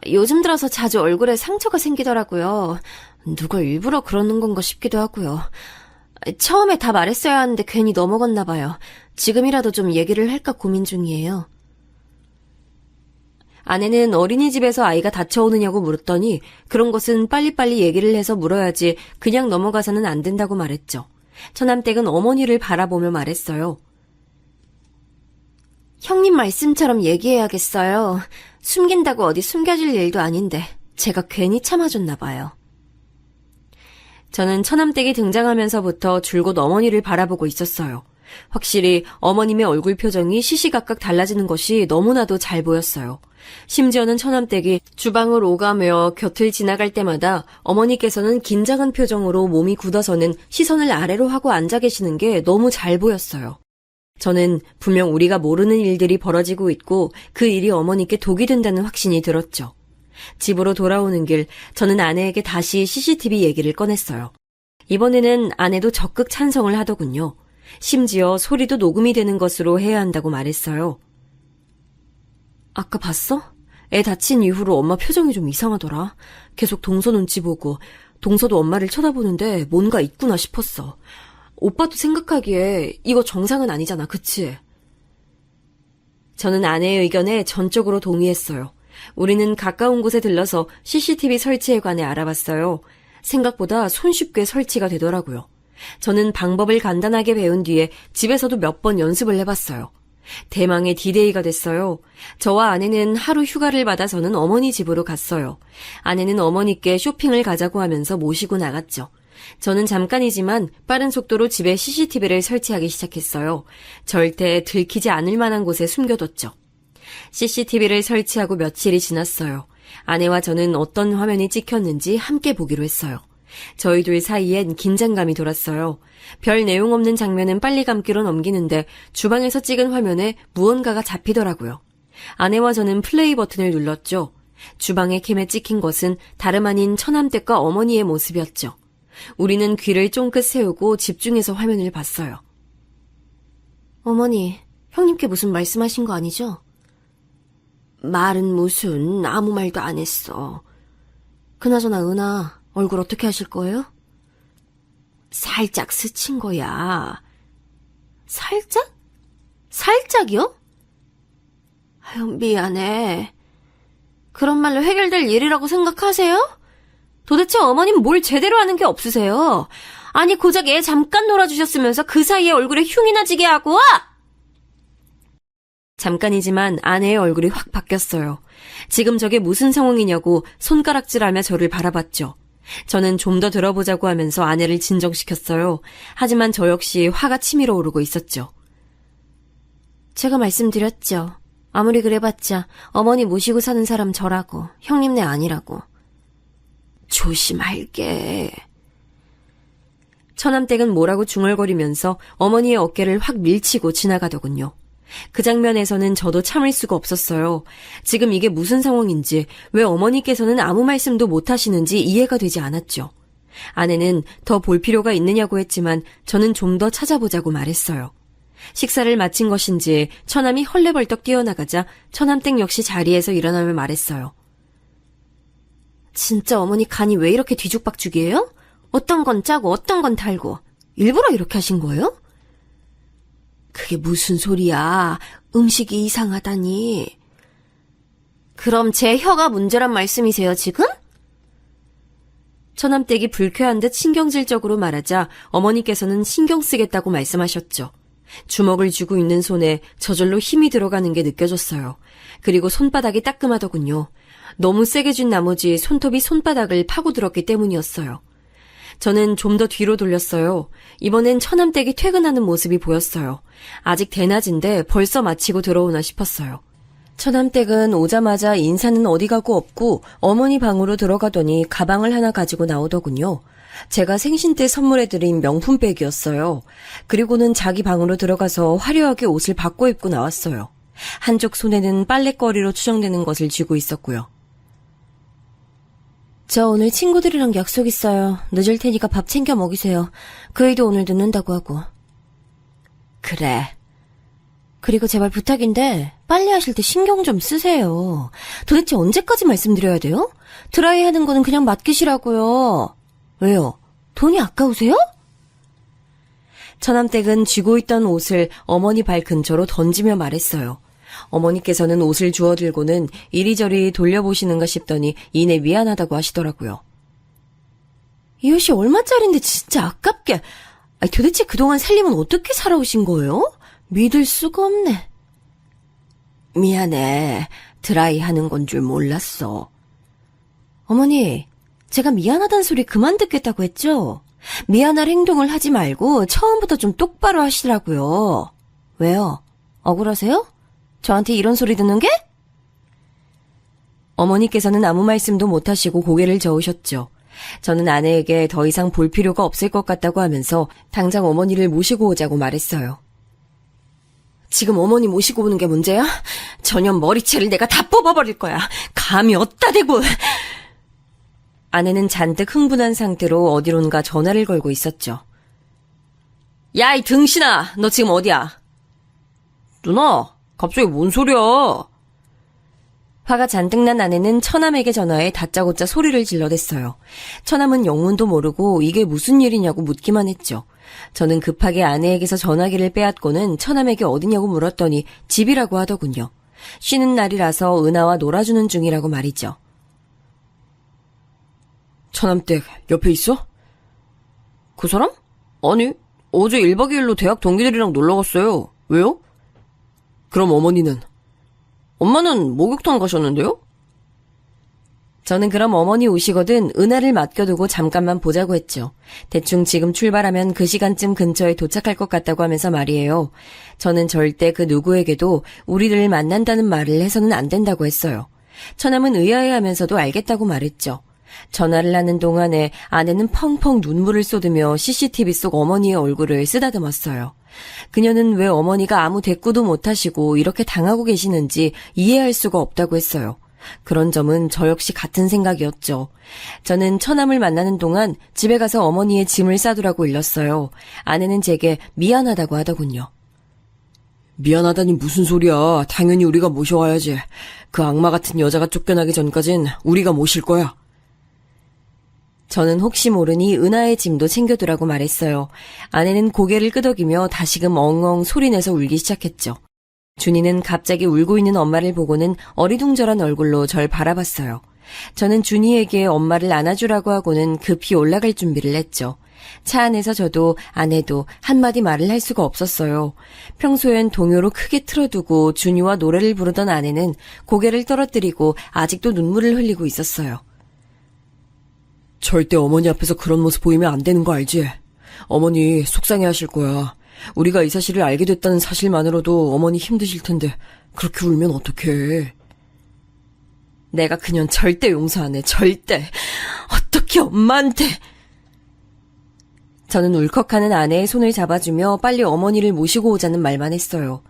요즘 들어서 자주 얼굴에 상처가 생기더라고요. 누가 일부러 그러는 건가 싶기도 하고요. 처음에 다 말했어야 하는데 괜히 넘어갔나 봐요. 지금이라도 좀 얘기를 할까 고민 중이에요. 아내는 어린이집에서 아이가 다쳐오느냐고 물었더니 그런 것은 빨리빨리 얘기를 해서 물어야지 그냥 넘어가서는 안 된다고 말했죠. 처남댁은 어머니를 바라보며 말했어요. 형님 말씀처럼 얘기해야겠어요. 숨긴다고 어디 숨겨질 일도 아닌데 제가 괜히 참아줬나 봐요. 저는 처남댁이 등장하면서부터 줄곧 어머니를 바라보고 있었어요. 확실히 어머님의 얼굴 표정이 시시각각 달라지는 것이 너무나도 잘 보였어요. 심지어는 처남댁이 주방을 오가며 곁을 지나갈 때마다 어머니께서는 긴장한 표정으로 몸이 굳어서는 시선을 아래로 하고 앉아 계시는 게 너무 잘 보였어요. 저는 분명 우리가 모르는 일들이 벌어지고 있고 그 일이 어머니께 독이 된다는 확신이 들었죠. 집으로 돌아오는 길 저는 아내에게 다시 CCTV 얘기를 꺼냈어요. 이번에는 아내도 적극 찬성을 하더군요. 심지어 소리도 녹음이 되는 것으로 해야 한다고 말했어요. 아까 봤어? 애 다친 이후로 엄마 표정이 좀 이상하더라. 계속 동서 눈치 보고 동서도 엄마를 쳐다보는데 뭔가 있구나 싶었어. 오빠도 생각하기에 이거 정상은 아니잖아, 그치? 저는 아내의 의견에 전적으로 동의했어요. 우리는 가까운 곳에 들러서 CCTV 설치에 관해 알아봤어요. 생각보다 손쉽게 설치가 되더라고요. 저는 방법을 간단하게 배운 뒤에 집에서도 몇 번 연습을 해봤어요. 대망의 D-Day가 됐어요. 저와 아내는 하루 휴가를 받아서는 어머니 집으로 갔어요. 아내는 어머니께 쇼핑을 가자고 하면서 모시고 나갔죠. 저는 잠깐이지만 빠른 속도로 집에 CCTV를 설치하기 시작했어요. 절대 들키지 않을 만한 곳에 숨겨뒀죠. CCTV를 설치하고 며칠이 지났어요. 아내와 저는 어떤 화면이 찍혔는지 함께 보기로 했어요. 저희 둘 사이엔 긴장감이 돌았어요. 별 내용 없는 장면은 빨리 감기로 넘기는데 주방에서 찍은 화면에 무언가가 잡히더라고요. 아내와 저는 플레이 버튼을 눌렀죠. 주방의 캠에 찍힌 것은 다름 아닌 처남댁과 어머니의 모습이었죠. 우리는 귀를 쫑긋 세우고 집중해서 화면을 봤어요. 어머니, 형님께 무슨 말씀하신 거 아니죠? 말은 무슨 아무 말도 안 했어. 그나저나 은하 얼굴 어떻게 하실 거예요? 살짝 스친 거야. 살짝? 살짝이요? 아유, 미안해. 그런 말로 해결될 일이라고 생각하세요? 도대체 어머님 뭘 제대로 하는 게 없으세요? 아니 고작 애 잠깐 놀아주셨으면서 그 사이에 얼굴에 흉이나 지게 하고 와! 잠깐이지만 아내의 얼굴이 확 바뀌었어요. 지금 저게 무슨 상황이냐고 손가락질하며 저를 바라봤죠. 저는 좀 더 들어보자고 하면서 아내를 진정시켰어요. 하지만 저 역시 화가 치밀어 오르고 있었죠. 제가 말씀드렸죠. 아무리 그래봤자 어머니 모시고 사는 사람 저라고, 형님네 아니라고. 조심할게. 처남댁은 뭐라고 중얼거리면서 어머니의 어깨를 확 밀치고 지나가더군요. 그 장면에서는 저도 참을 수가 없었어요. 지금 이게 무슨 상황인지, 왜 어머니께서는 아무 말씀도 못 하시는지 이해가 되지 않았죠. 아내는 더 볼 필요가 있느냐고 했지만 저는 좀 더 찾아보자고 말했어요. 식사를 마친 것인지 처남이 헐레벌떡 뛰어나가자 처남댁 역시 자리에서 일어나며 말했어요. 진짜 어머니 간이 왜 이렇게 뒤죽박죽이에요? 어떤 건 짜고 어떤 건 달고 일부러 이렇게 하신 거예요? 그게 무슨 소리야. 음식이 이상하다니. 그럼 제 혀가 문제란 말씀이세요, 지금? 처남댁이 불쾌한 듯 신경질적으로 말하자 어머니께서는 신경 쓰겠다고 말씀하셨죠. 주먹을 쥐고 있는 손에 저절로 힘이 들어가는 게 느껴졌어요. 그리고 손바닥이 따끔하더군요. 너무 세게 쥔 나머지 손톱이 손바닥을 파고들었기 때문이었어요. 저는 좀 더 뒤로 돌렸어요. 이번엔 처남댁이 퇴근하는 모습이 보였어요. 아직 대낮인데 벌써 마치고 들어오나 싶었어요. 처남댁은 오자마자 인사는 어디 가고 없고 어머니 방으로 들어가더니 가방을 하나 가지고 나오더군요. 제가 생신 때 선물해드린 명품백이었어요. 그리고는 자기 방으로 들어가서 화려하게 옷을 바꿔 입고 나왔어요. 한쪽 손에는 빨랫거리로 추정되는 것을 쥐고 있었고요. 저 오늘 친구들이랑 약속 있어요. 늦을 테니까 밥 챙겨 먹이세요. 그 애도 오늘 늦는다고 하고. 그래. 그리고 제발 부탁인데 빨리 하실 때 신경 좀 쓰세요. 도대체 언제까지 말씀드려야 돼요? 드라이 하는 거는 그냥 맡기시라고요. 왜요? 돈이 아까우세요? 처남댁은 쥐고 있던 옷을 어머니 발 근처로 던지며 말했어요. 어머니께서는 옷을 주워들고는 이리저리 돌려보시는가 싶더니 이내 미안하다고 하시더라고요. 이 옷이 얼마짜린데 진짜 아깝게. 도대체 그동안 살림은 어떻게 살아오신 거예요? 믿을 수가 없네. 미안해. 드라이 하는 건 줄 몰랐어. 어머니, 제가 미안하단 소리 그만 듣겠다고 했죠? 미안할 행동을 하지 말고 처음부터 좀 똑바로 하시라고요. 왜요? 억울하세요? 저한테 이런 소리 듣는 게? 어머니께서는 아무 말씀도 못하시고 고개를 저으셨죠. 저는 아내에게 더 이상 볼 필요가 없을 것 같다고 하면서 당장 어머니를 모시고 오자고 말했어요. 지금 어머니 모시고 오는 게 문제야? 전혀 머리채를 내가 다 뽑아버릴 거야. 감이 어디다 대고. 아내는 잔뜩 흥분한 상태로 어디론가 전화를 걸고 있었죠. 야, 이 등신아, 너 지금 어디야? 누나, 갑자기 뭔 소리야? 화가 잔뜩 난 아내는 처남에게 전화해 다짜고짜 소리를 질러댔어요. 처남은 영문도 모르고 이게 무슨 일이냐고 묻기만 했죠. 저는 급하게 아내에게서 전화기를 빼앗고는 처남에게 어디냐고 물었더니 집이라고 하더군요. 쉬는 날이라서 은하와 놀아주는 중이라고 말이죠. 처남댁 옆에 있어? 그 사람? 아니, 어제 1박 2일로 대학 동기들이랑 놀러 갔어요. 왜요? 그럼 어머니는? 엄마는 목욕탕 가셨는데요? 저는 그럼 어머니 오시거든 은하를 맡겨두고 잠깐만 보자고 했죠. 대충 지금 출발하면 그 시간쯤 근처에 도착할 것 같다고 하면서 말이에요. 저는 절대 그 누구에게도 우리를 만난다는 말을 해서는 안 된다고 했어요. 처남은 의아해하면서도 알겠다고 말했죠. 전화를 하는 동안에 아내는 펑펑 눈물을 쏟으며 CCTV 속 어머니의 얼굴을 쓰다듬었어요. 그녀는 왜 어머니가 아무 대꾸도 못하시고 이렇게 당하고 계시는지 이해할 수가 없다고 했어요. 그런 점은 저 역시 같은 생각이었죠. 저는 처남을 만나는 동안 집에 가서 어머니의 짐을 싸두라고 일렀어요. 아내는 제게 미안하다고 하더군요. 미안하다니 무슨 소리야. 당연히 우리가 모셔와야지. 그 악마 같은 여자가 쫓겨나기 전까진 우리가 모실 거야. 저는 혹시 모르니 은하의 짐도 챙겨두라고 말했어요. 아내는 고개를 끄덕이며 다시금 엉엉 소리내서 울기 시작했죠. 준이는 갑자기 울고 있는 엄마를 보고는 어리둥절한 얼굴로 절 바라봤어요. 저는 준이에게 엄마를 안아주라고 하고는 급히 올라갈 준비를 했죠. 차 안에서 저도 아내도 한마디 말을 할 수가 없었어요. 평소엔 동요로 크게 틀어두고 준이와 노래를 부르던 아내는 고개를 떨어뜨리고 아직도 눈물을 흘리고 있었어요. 절대 어머니 앞에서 그런 모습 보이면 안 되는 거 알지? 어머니 속상해 하실 거야. 우리가 이 사실을 알게 됐다는 사실만으로도 어머니 힘드실 텐데 그렇게 울면 어떡해. 내가 그년 절대 용서 안 해. 절대. 어떻게 엄마한테. 저는 울컥하는 아내의 손을 잡아주며 빨리 어머니를 모시고 오자는 말만 했어요.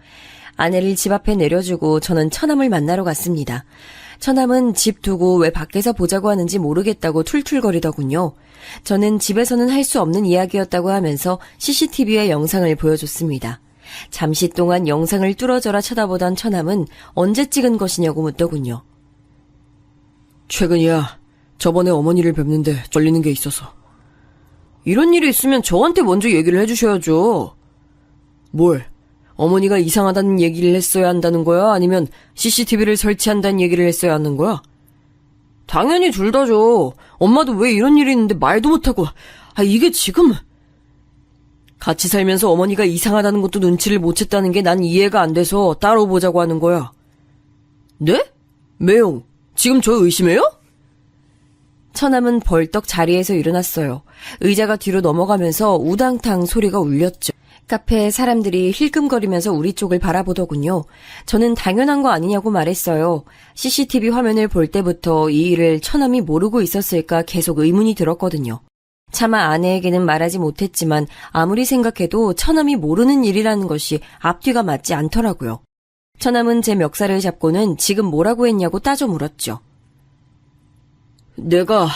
아내를 집 앞에 내려주고 저는 처남을 만나러 갔습니다. 처남은 집 두고 왜 밖에서 보자고 하는지 모르겠다고 툴툴거리더군요. 저는 집에서는 할 수 없는 이야기였다고 하면서 CCTV의 영상을 보여줬습니다. 잠시 동안 영상을 뚫어져라 쳐다보던 처남은 언제 찍은 것이냐고 묻더군요. 최근이야. 저번에 어머니를 뵙는데 쫄리는 게 있어서. 이런 일이 있으면 저한테 먼저 얘기를 해주셔야죠. 뭘? 어머니가 이상하다는 얘기를 했어야 한다는 거야? 아니면 CCTV를 설치한다는 얘기를 했어야 하는 거야? 당연히 둘 다죠. 엄마도 왜 이런 일이 있는데 말도 못하고. 이게 지금. 같이 살면서 어머니가 이상하다는 것도 눈치를 못 챘다는 게 난 이해가 안 돼서 따로 보자고 하는 거야. 네? 매용, 지금 저 의심해요? 처남은 벌떡 자리에서 일어났어요. 의자가 뒤로 넘어가면서 우당탕 소리가 울렸죠. 카페에 사람들이 힐끔거리면서 우리 쪽을 바라보더군요. 저는 당연한 거 아니냐고 말했어요. CCTV 화면을 볼 때부터 이 일을 처남이 모르고 있었을까 계속 의문이 들었거든요. 차마 아내에게는 말하지 못했지만 아무리 생각해도 처남이 모르는 일이라는 것이 앞뒤가 맞지 않더라고요. 처남은 제 멱살을 잡고는 지금 뭐라고 했냐고 따져 물었죠. 내가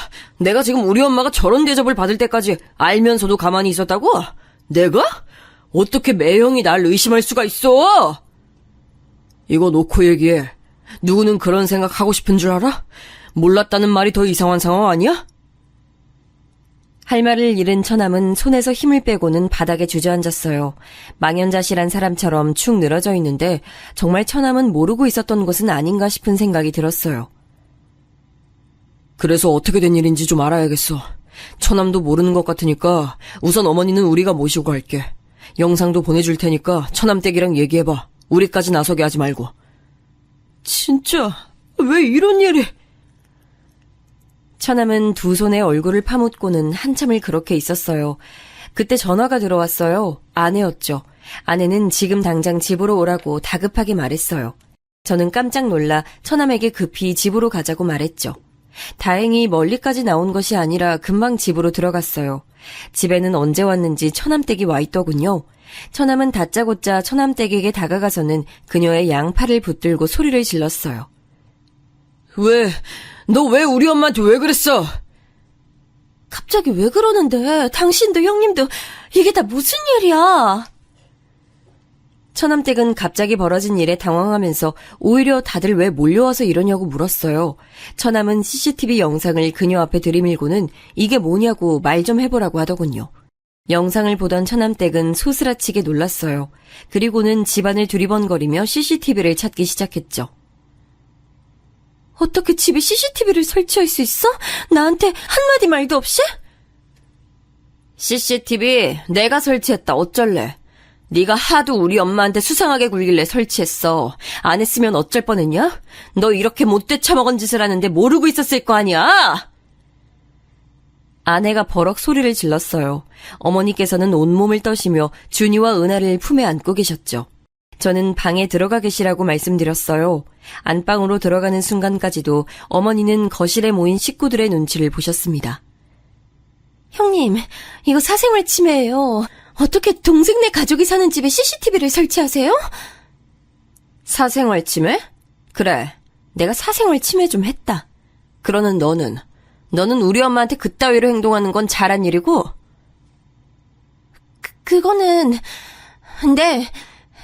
지금 우리 엄마가 저런 대접을 받을 때까지 알면서도 가만히 있었다고? 내가? 어떻게 매형이 날 의심할 수가 있어? 이거 놓고 얘기해. 누구는 그런 생각하고 싶은 줄 알아? 몰랐다는 말이 더 이상한 상황 아니야? 할 말을 잃은 처남은 손에서 힘을 빼고는 바닥에 주저앉았어요. 망연자실한 사람처럼 축 늘어져 있는데 정말 처남은 모르고 있었던 것은 아닌가 싶은 생각이 들었어요. 그래서 어떻게 된 일인지 좀 알아야겠어. 처남도 모르는 것 같으니까 우선 어머니는 우리가 모시고 갈게. 영상도 보내줄 테니까 처남댁이랑 얘기해봐. 우리까지 나서게 하지 말고. 진짜 왜 이런 일이... 처남은 두 손에 얼굴을 파묻고는 한참을 그렇게 있었어요. 그때 전화가 들어왔어요. 아내였죠. 아내는 지금 당장 집으로 오라고 다급하게 말했어요. 저는 깜짝 놀라 처남에게 급히 집으로 가자고 말했죠. 다행히 멀리까지 나온 것이 아니라 금방 집으로 들어갔어요. 집에는 언제 왔는지 처남댁이 와 있더군요. 처남은 다짜고짜 처남댁에게 다가가서는 그녀의 양팔을 붙들고 소리를 질렀어요. 너 왜 우리 엄마한테 왜 그랬어? 갑자기 왜 그러는데? 당신도 형님도 이게 다 무슨 일이야? 처남댁은 갑자기 벌어진 일에 당황하면서 오히려 다들 왜 몰려와서 이러냐고 물었어요. 처남은 CCTV 영상을 그녀 앞에 들이밀고는 이게 뭐냐고 말 좀 해보라고 하더군요. 영상을 보던 처남댁은 소스라치게 놀랐어요. 그리고는 집안을 두리번거리며 CCTV를 찾기 시작했죠. 어떻게 집에 CCTV를 설치할 수 있어? 나한테 한마디 말도 없이? CCTV 내가 설치했다. 어쩔래? 네가 하도 우리 엄마한테 수상하게 굴길래 설치했어. 안 했으면 어쩔 뻔했냐? 너 이렇게 못돼 처먹은 짓을 하는데 모르고 있었을 거 아니야? 아내가 버럭 소리를 질렀어요. 어머니께서는 온몸을 떠시며 준이와 은하를 품에 안고 계셨죠. 저는 방에 들어가 계시라고 말씀드렸어요. 안방으로 들어가는 순간까지도 어머니는 거실에 모인 식구들의 눈치를 보셨습니다. 형님, 이거 사생활 침해예요. 어떻게 동생네 가족이 사는 집에 CCTV를 설치하세요? 사생활 침해? 그래, 내가 사생활 침해 좀 했다. 그러는 너는 우리 엄마한테 그따위로 행동하는 건 잘한 일이고? 그거는... 근데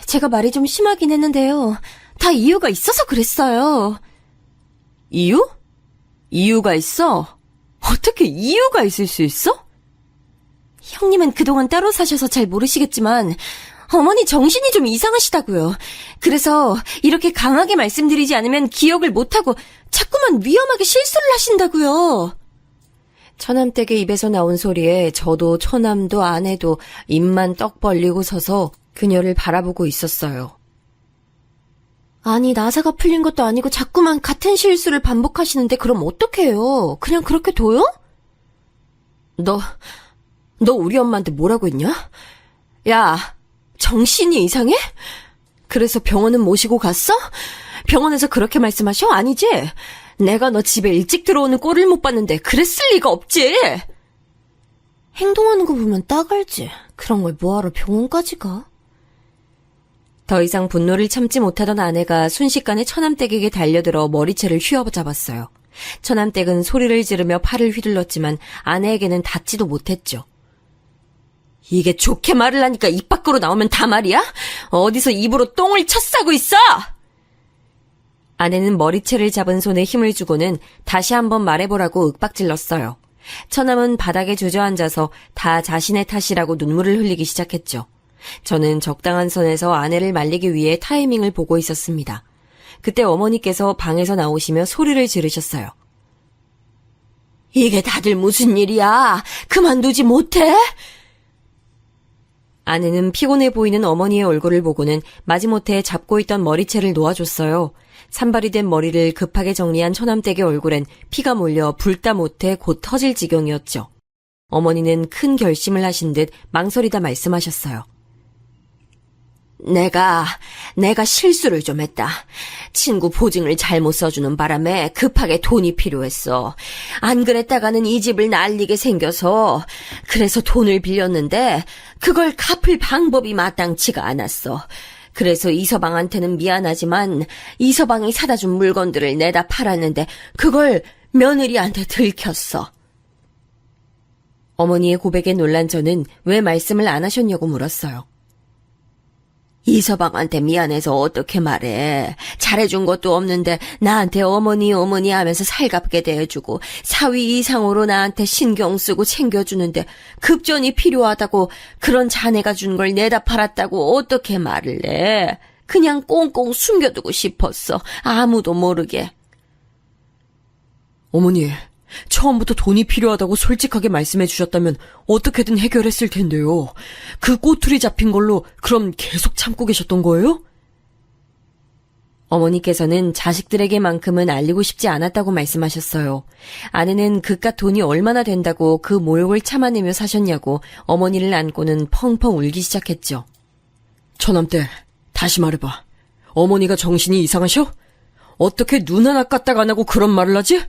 제가 말이 좀 심하긴 했는데요. 다 이유가 있어서 그랬어요. 이유? 이유가 있어? 어떻게 이유가 있을 수 있어? 형님은 그동안 따로 사셔서 잘 모르시겠지만 어머니 정신이 좀 이상하시다고요. 그래서 이렇게 강하게 말씀드리지 않으면 기억을 못하고 자꾸만 위험하게 실수를 하신다고요. 처남댁의 입에서 나온 소리에 저도 처남도 아내도 입만 떡 벌리고 서서 그녀를 바라보고 있었어요. 아니, 나사가 풀린 것도 아니고 자꾸만 같은 실수를 반복하시는데 그럼 어떡해요? 그냥 그렇게 둬요? 너 우리 엄마한테 뭐라고 했냐? 야, 정신이 이상해? 그래서 병원은 모시고 갔어? 병원에서 그렇게 말씀하셔? 아니지? 내가 너 집에 일찍 들어오는 꼴을 못 봤는데 그랬을 리가 없지. 행동하는 거 보면 딱 알지. 그런 걸 뭐하러 병원까지 가? 더 이상 분노를 참지 못하던 아내가 순식간에 처남댁에게 달려들어 머리채를 휘어잡았어요. 처남댁은 소리를 지르며 팔을 휘둘렀지만 아내에게는 닿지도 못했죠. 이게 좋게 말을 하니까 입 밖으로 나오면 다 말이야? 어디서 입으로 똥을 쳐싸고 있어? 아내는 머리채를 잡은 손에 힘을 주고는 다시 한번 말해보라고 윽박질렀어요. 처남은 바닥에 주저앉아서 다 자신의 탓이라고 눈물을 흘리기 시작했죠. 저는 적당한 선에서 아내를 말리기 위해 타이밍을 보고 있었습니다. 그때 어머니께서 방에서 나오시며 소리를 지르셨어요. 이게 다들 무슨 일이야? 그만두지 못해? 아내는 피곤해 보이는 어머니의 얼굴을 보고는 마지못해 잡고 있던 머리채를 놓아줬어요. 산발이 된 머리를 급하게 정리한 처남댁의 얼굴엔 피가 몰려 불다 못해 곧 터질 지경이었죠. 어머니는 큰 결심을 하신 듯 망설이다 말씀하셨어요. 내가 실수를 좀 했다. 친구 보증을 잘못 써주는 바람에 급하게 돈이 필요했어. 안 그랬다가는 이 집을 날리게 생겨서 그래서 돈을 빌렸는데 그걸 갚을 방법이 마땅치가 않았어. 그래서 이서방한테는 미안하지만 이서방이 사다 준 물건들을 내다 팔았는데 그걸 며느리한테 들켰어. 어머니의 고백에 놀란 저는 왜 말씀을 안 하셨냐고 물었어요. 이서방한테 미안해서 어떻게 말해. 잘해준 것도 없는데 나한테 어머니 하면서 살갑게 대해주고 사위 이상으로 나한테 신경 쓰고 챙겨주는데 급전이 필요하다고 그런 자네가 준 걸 내다 팔았다고 어떻게 말을 해. 그냥 꽁꽁 숨겨두고 싶었어. 아무도 모르게. 어머니, 처음부터 돈이 필요하다고 솔직하게 말씀해 주셨다면 어떻게든 해결했을 텐데요. 그 꼬투리 잡힌 걸로 그럼 계속 참고 계셨던 거예요? 어머니께서는 자식들에게만큼은 알리고 싶지 않았다고 말씀하셨어요. 아내는 그깟 돈이 얼마나 된다고 그 모욕을 참아내며 사셨냐고 어머니를 안고는 펑펑 울기 시작했죠. 처남댁, 다시 말해봐. 어머니가 정신이 이상하셔? 어떻게 눈 하나 까딱 안 하고 그런 말을 하지?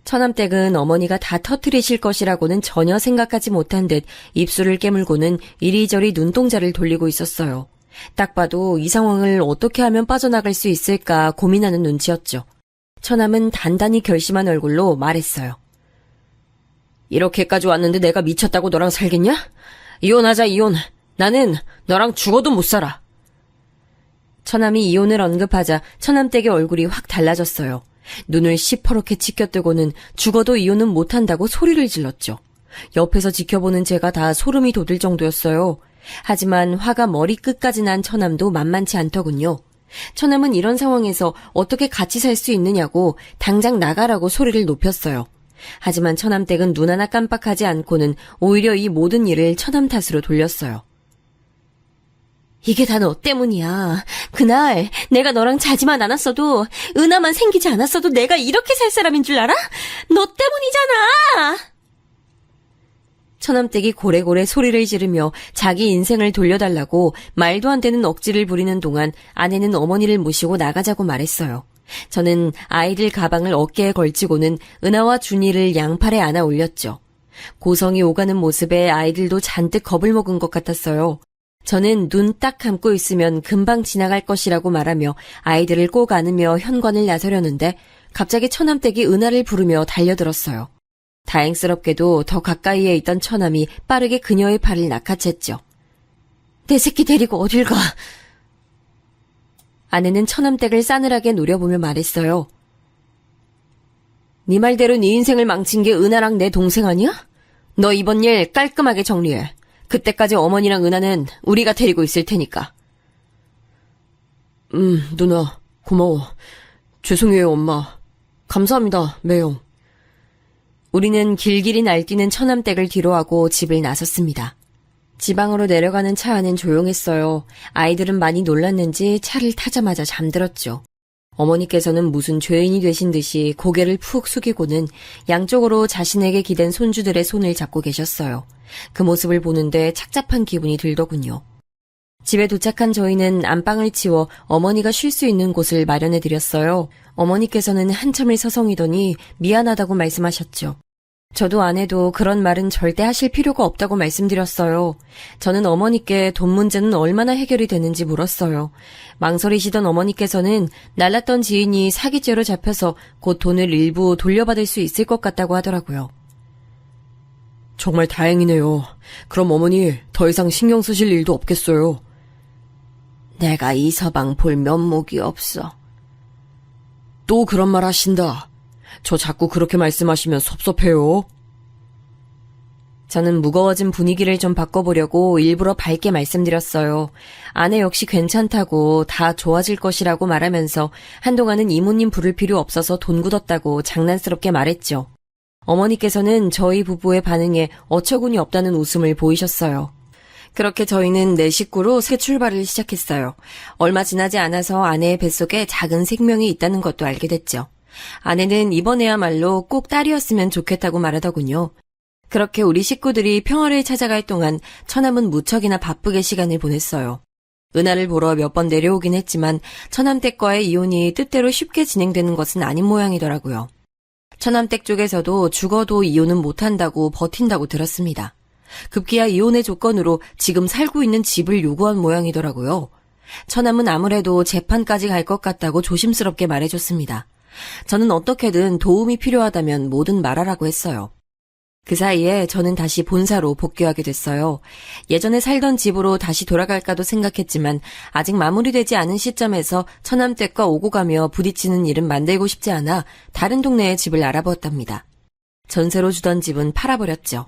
처남댁은 어머니가 다 터뜨리실 것이라고는 전혀 생각하지 못한 듯 입술을 깨물고는 이리저리 눈동자를 돌리고 있었어요. 딱 봐도 이 상황을 어떻게 하면 빠져나갈 수 있을까 고민하는 눈치였죠. 처남은 단단히 결심한 얼굴로 말했어요. 이렇게까지 왔는데 내가 미쳤다고 너랑 살겠냐? 이혼하자, 이혼. 나는 너랑 죽어도 못 살아. 처남이 이혼을 언급하자 처남댁의 얼굴이 확 달라졌어요. 눈을 시퍼렇게 치켜뜨고는 죽어도 이혼은 못한다고 소리를 질렀죠. 옆에서 지켜보는 제가 다 소름이 돋을 정도였어요. 하지만 화가 머리끝까지 난 처남도 만만치 않더군요. 처남은 이런 상황에서 어떻게 같이 살 수 있느냐고 당장 나가라고 소리를 높였어요. 하지만 처남댁은 눈 하나 깜빡하지 않고는 오히려 이 모든 일을 처남 탓으로 돌렸어요. 이게 다 너 때문이야. 그날 내가 너랑 자지만 않았어도 은하만 생기지 않았어도 내가 이렇게 살 사람인 줄 알아? 너 때문이잖아. 처남댁이 고래고래 소리를 지르며 자기 인생을 돌려달라고 말도 안 되는 억지를 부리는 동안 아내는 어머니를 모시고 나가자고 말했어요. 저는 아이들 가방을 어깨에 걸치고는 은하와 준이를 양팔에 안아 올렸죠. 고성이 오가는 모습에 아이들도 잔뜩 겁을 먹은 것 같았어요. 저는 눈 딱 감고 있으면 금방 지나갈 것이라고 말하며 아이들을 꼭 안으며 현관을 나서려는데 갑자기 처남댁이 은하를 부르며 달려들었어요. 다행스럽게도 더 가까이에 있던 처남이 빠르게 그녀의 팔을 낚아챘죠. 내 새끼 데리고 어딜 가? 아내는 처남댁을 싸늘하게 노려보며 말했어요. 네 말대로 네 인생을 망친 게 은하랑 내 동생 아니야? 너 이번 일 깔끔하게 정리해. 그때까지 어머니랑 은하는 우리가 데리고 있을 테니까. 누나, 고마워. 죄송해요, 엄마. 감사합니다, 매형. 우리는 길길이 날뛰는 처남댁을 뒤로하고 집을 나섰습니다. 지방으로 내려가는 차 안은 조용했어요. 아이들은 많이 놀랐는지 차를 타자마자 잠들었죠. 어머니께서는 무슨 죄인이 되신 듯이 고개를 푹 숙이고는 양쪽으로 자신에게 기댄 손주들의 손을 잡고 계셨어요. 그 모습을 보는데 착잡한 기분이 들더군요. 집에 도착한 저희는 안방을 치워 어머니가 쉴 수 있는 곳을 마련해드렸어요. 어머니께서는 한참을 서성이더니 미안하다고 말씀하셨죠. 저도 아내도 그런 말은 절대 하실 필요가 없다고 말씀드렸어요. 저는 어머니께 돈 문제는 얼마나 해결이 되는지 물었어요. 망설이시던 어머니께서는 날랐던 지인이 사기죄로 잡혀서 곧 돈을 일부 돌려받을 수 있을 것 같다고 하더라고요. 정말 다행이네요. 그럼 어머니 더 이상 신경 쓰실 일도 없겠어요. 내가 이 서방 볼 면목이 없어. 또 그런 말 하신다. 저 자꾸 그렇게 말씀하시면 섭섭해요. 저는 무거워진 분위기를 좀 바꿔보려고 일부러 밝게 말씀드렸어요. 아내 역시 괜찮다고 다 좋아질 것이라고 말하면서 한동안은 이모님 부를 필요 없어서 돈 굳었다고 장난스럽게 말했죠. 어머니께서는 저희 부부의 반응에 어처구니 없다는 웃음을 보이셨어요. 그렇게 저희는 네 식구로 새 출발을 시작했어요. 얼마 지나지 않아서 아내의 뱃속에 작은 생명이 있다는 것도 알게 됐죠. 아내는 이번에야말로 꼭 딸이었으면 좋겠다고 말하더군요. 그렇게 우리 식구들이 평화를 찾아갈 동안 처남은 무척이나 바쁘게 시간을 보냈어요. 은하를 보러 몇 번 내려오긴 했지만 처남댁과의 이혼이 뜻대로 쉽게 진행되는 것은 아닌 모양이더라고요. 처남댁 쪽에서도 죽어도 이혼은 못한다고 버틴다고 들었습니다. 급기야 이혼의 조건으로 지금 살고 있는 집을 요구한 모양이더라고요. 처남은 아무래도 재판까지 갈 것 같다고 조심스럽게 말해줬습니다. 저는 어떻게든 도움이 필요하다면 뭐든 말하라고 했어요. 그 사이에 저는 다시 본사로 복귀하게 됐어요. 예전에 살던 집으로 다시 돌아갈까도 생각했지만 아직 마무리되지 않은 시점에서 처남댁과 오고 가며 부딪히는 일은 만들고 싶지 않아 다른 동네에 집을 알아보았답니다. 전세로 주던 집은 팔아버렸죠.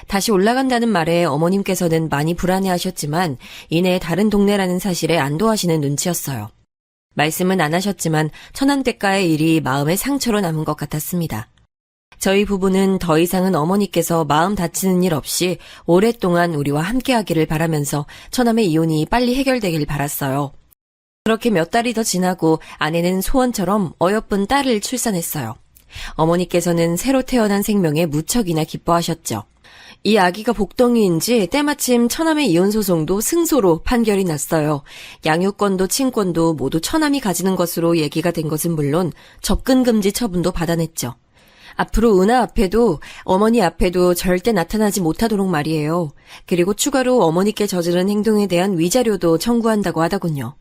다시 올라간다는 말에 어머님께서는 많이 불안해하셨지만 이내 다른 동네라는 사실에 안도하시는 눈치였어요. 말씀은 안 하셨지만 처남댁과의 일이 마음의 상처로 남은 것 같았습니다. 저희 부부는 더 이상은 어머니께서 마음 다치는 일 없이 오랫동안 우리와 함께하기를 바라면서 처남의 이혼이 빨리 해결되길 바랐어요. 그렇게 몇 달이 더 지나고 아내는 소원처럼 어여쁜 딸을 출산했어요. 어머니께서는 새로 태어난 생명에 무척이나 기뻐하셨죠. 이 아기가 복덩이인지 때마침 처남의 이혼 소송도 승소로 판결이 났어요. 양육권도 친권도 모두 처남이 가지는 것으로 얘기가 된 것은 물론 접근 금지 처분도 받아냈죠. 앞으로 은하 앞에도 어머니 앞에도 절대 나타나지 못하도록 말이에요. 그리고 추가로 어머니께 저지른 행동에 대한 위자료도 청구한다고 하더군요.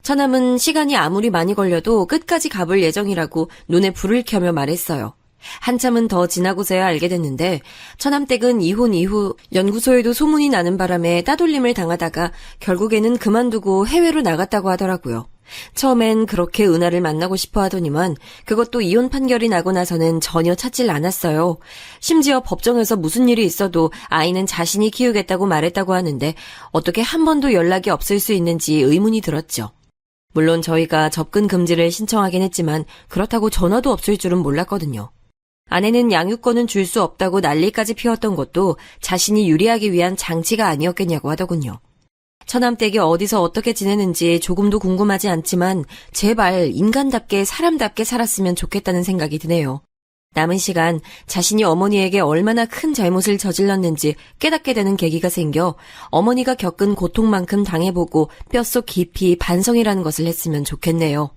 처남은 시간이 아무리 많이 걸려도 끝까지 가볼 예정이라고 눈에 불을 켜며 말했어요. 한참은 더 지나고서야 알게 됐는데 처남댁은 이혼 이후 연구소에도 소문이 나는 바람에 따돌림을 당하다가 결국에는 그만두고 해외로 나갔다고 하더라고요. 처음엔 그렇게 은하를 만나고 싶어 하더니만 그것도 이혼 판결이 나고 나서는 전혀 찾질 않았어요. 심지어 법정에서 무슨 일이 있어도 아이는 자신이 키우겠다고 말했다고 하는데 어떻게 한 번도 연락이 없을 수 있는지 의문이 들었죠. 물론 저희가 접근 금지를 신청하긴 했지만 그렇다고 전화도 없을 줄은 몰랐거든요. 아내는 양육권은 줄 수 없다고 난리까지 피웠던 것도 자신이 유리하기 위한 장치가 아니었겠냐고 하더군요. 처남댁이 어디서 어떻게 지내는지 조금도 궁금하지 않지만 제발 인간답게 사람답게 살았으면 좋겠다는 생각이 드네요. 남은 시간 자신이 어머니에게 얼마나 큰 잘못을 저질렀는지 깨닫게 되는 계기가 생겨 어머니가 겪은 고통만큼 당해보고 뼛속 깊이 반성이라는 것을 했으면 좋겠네요.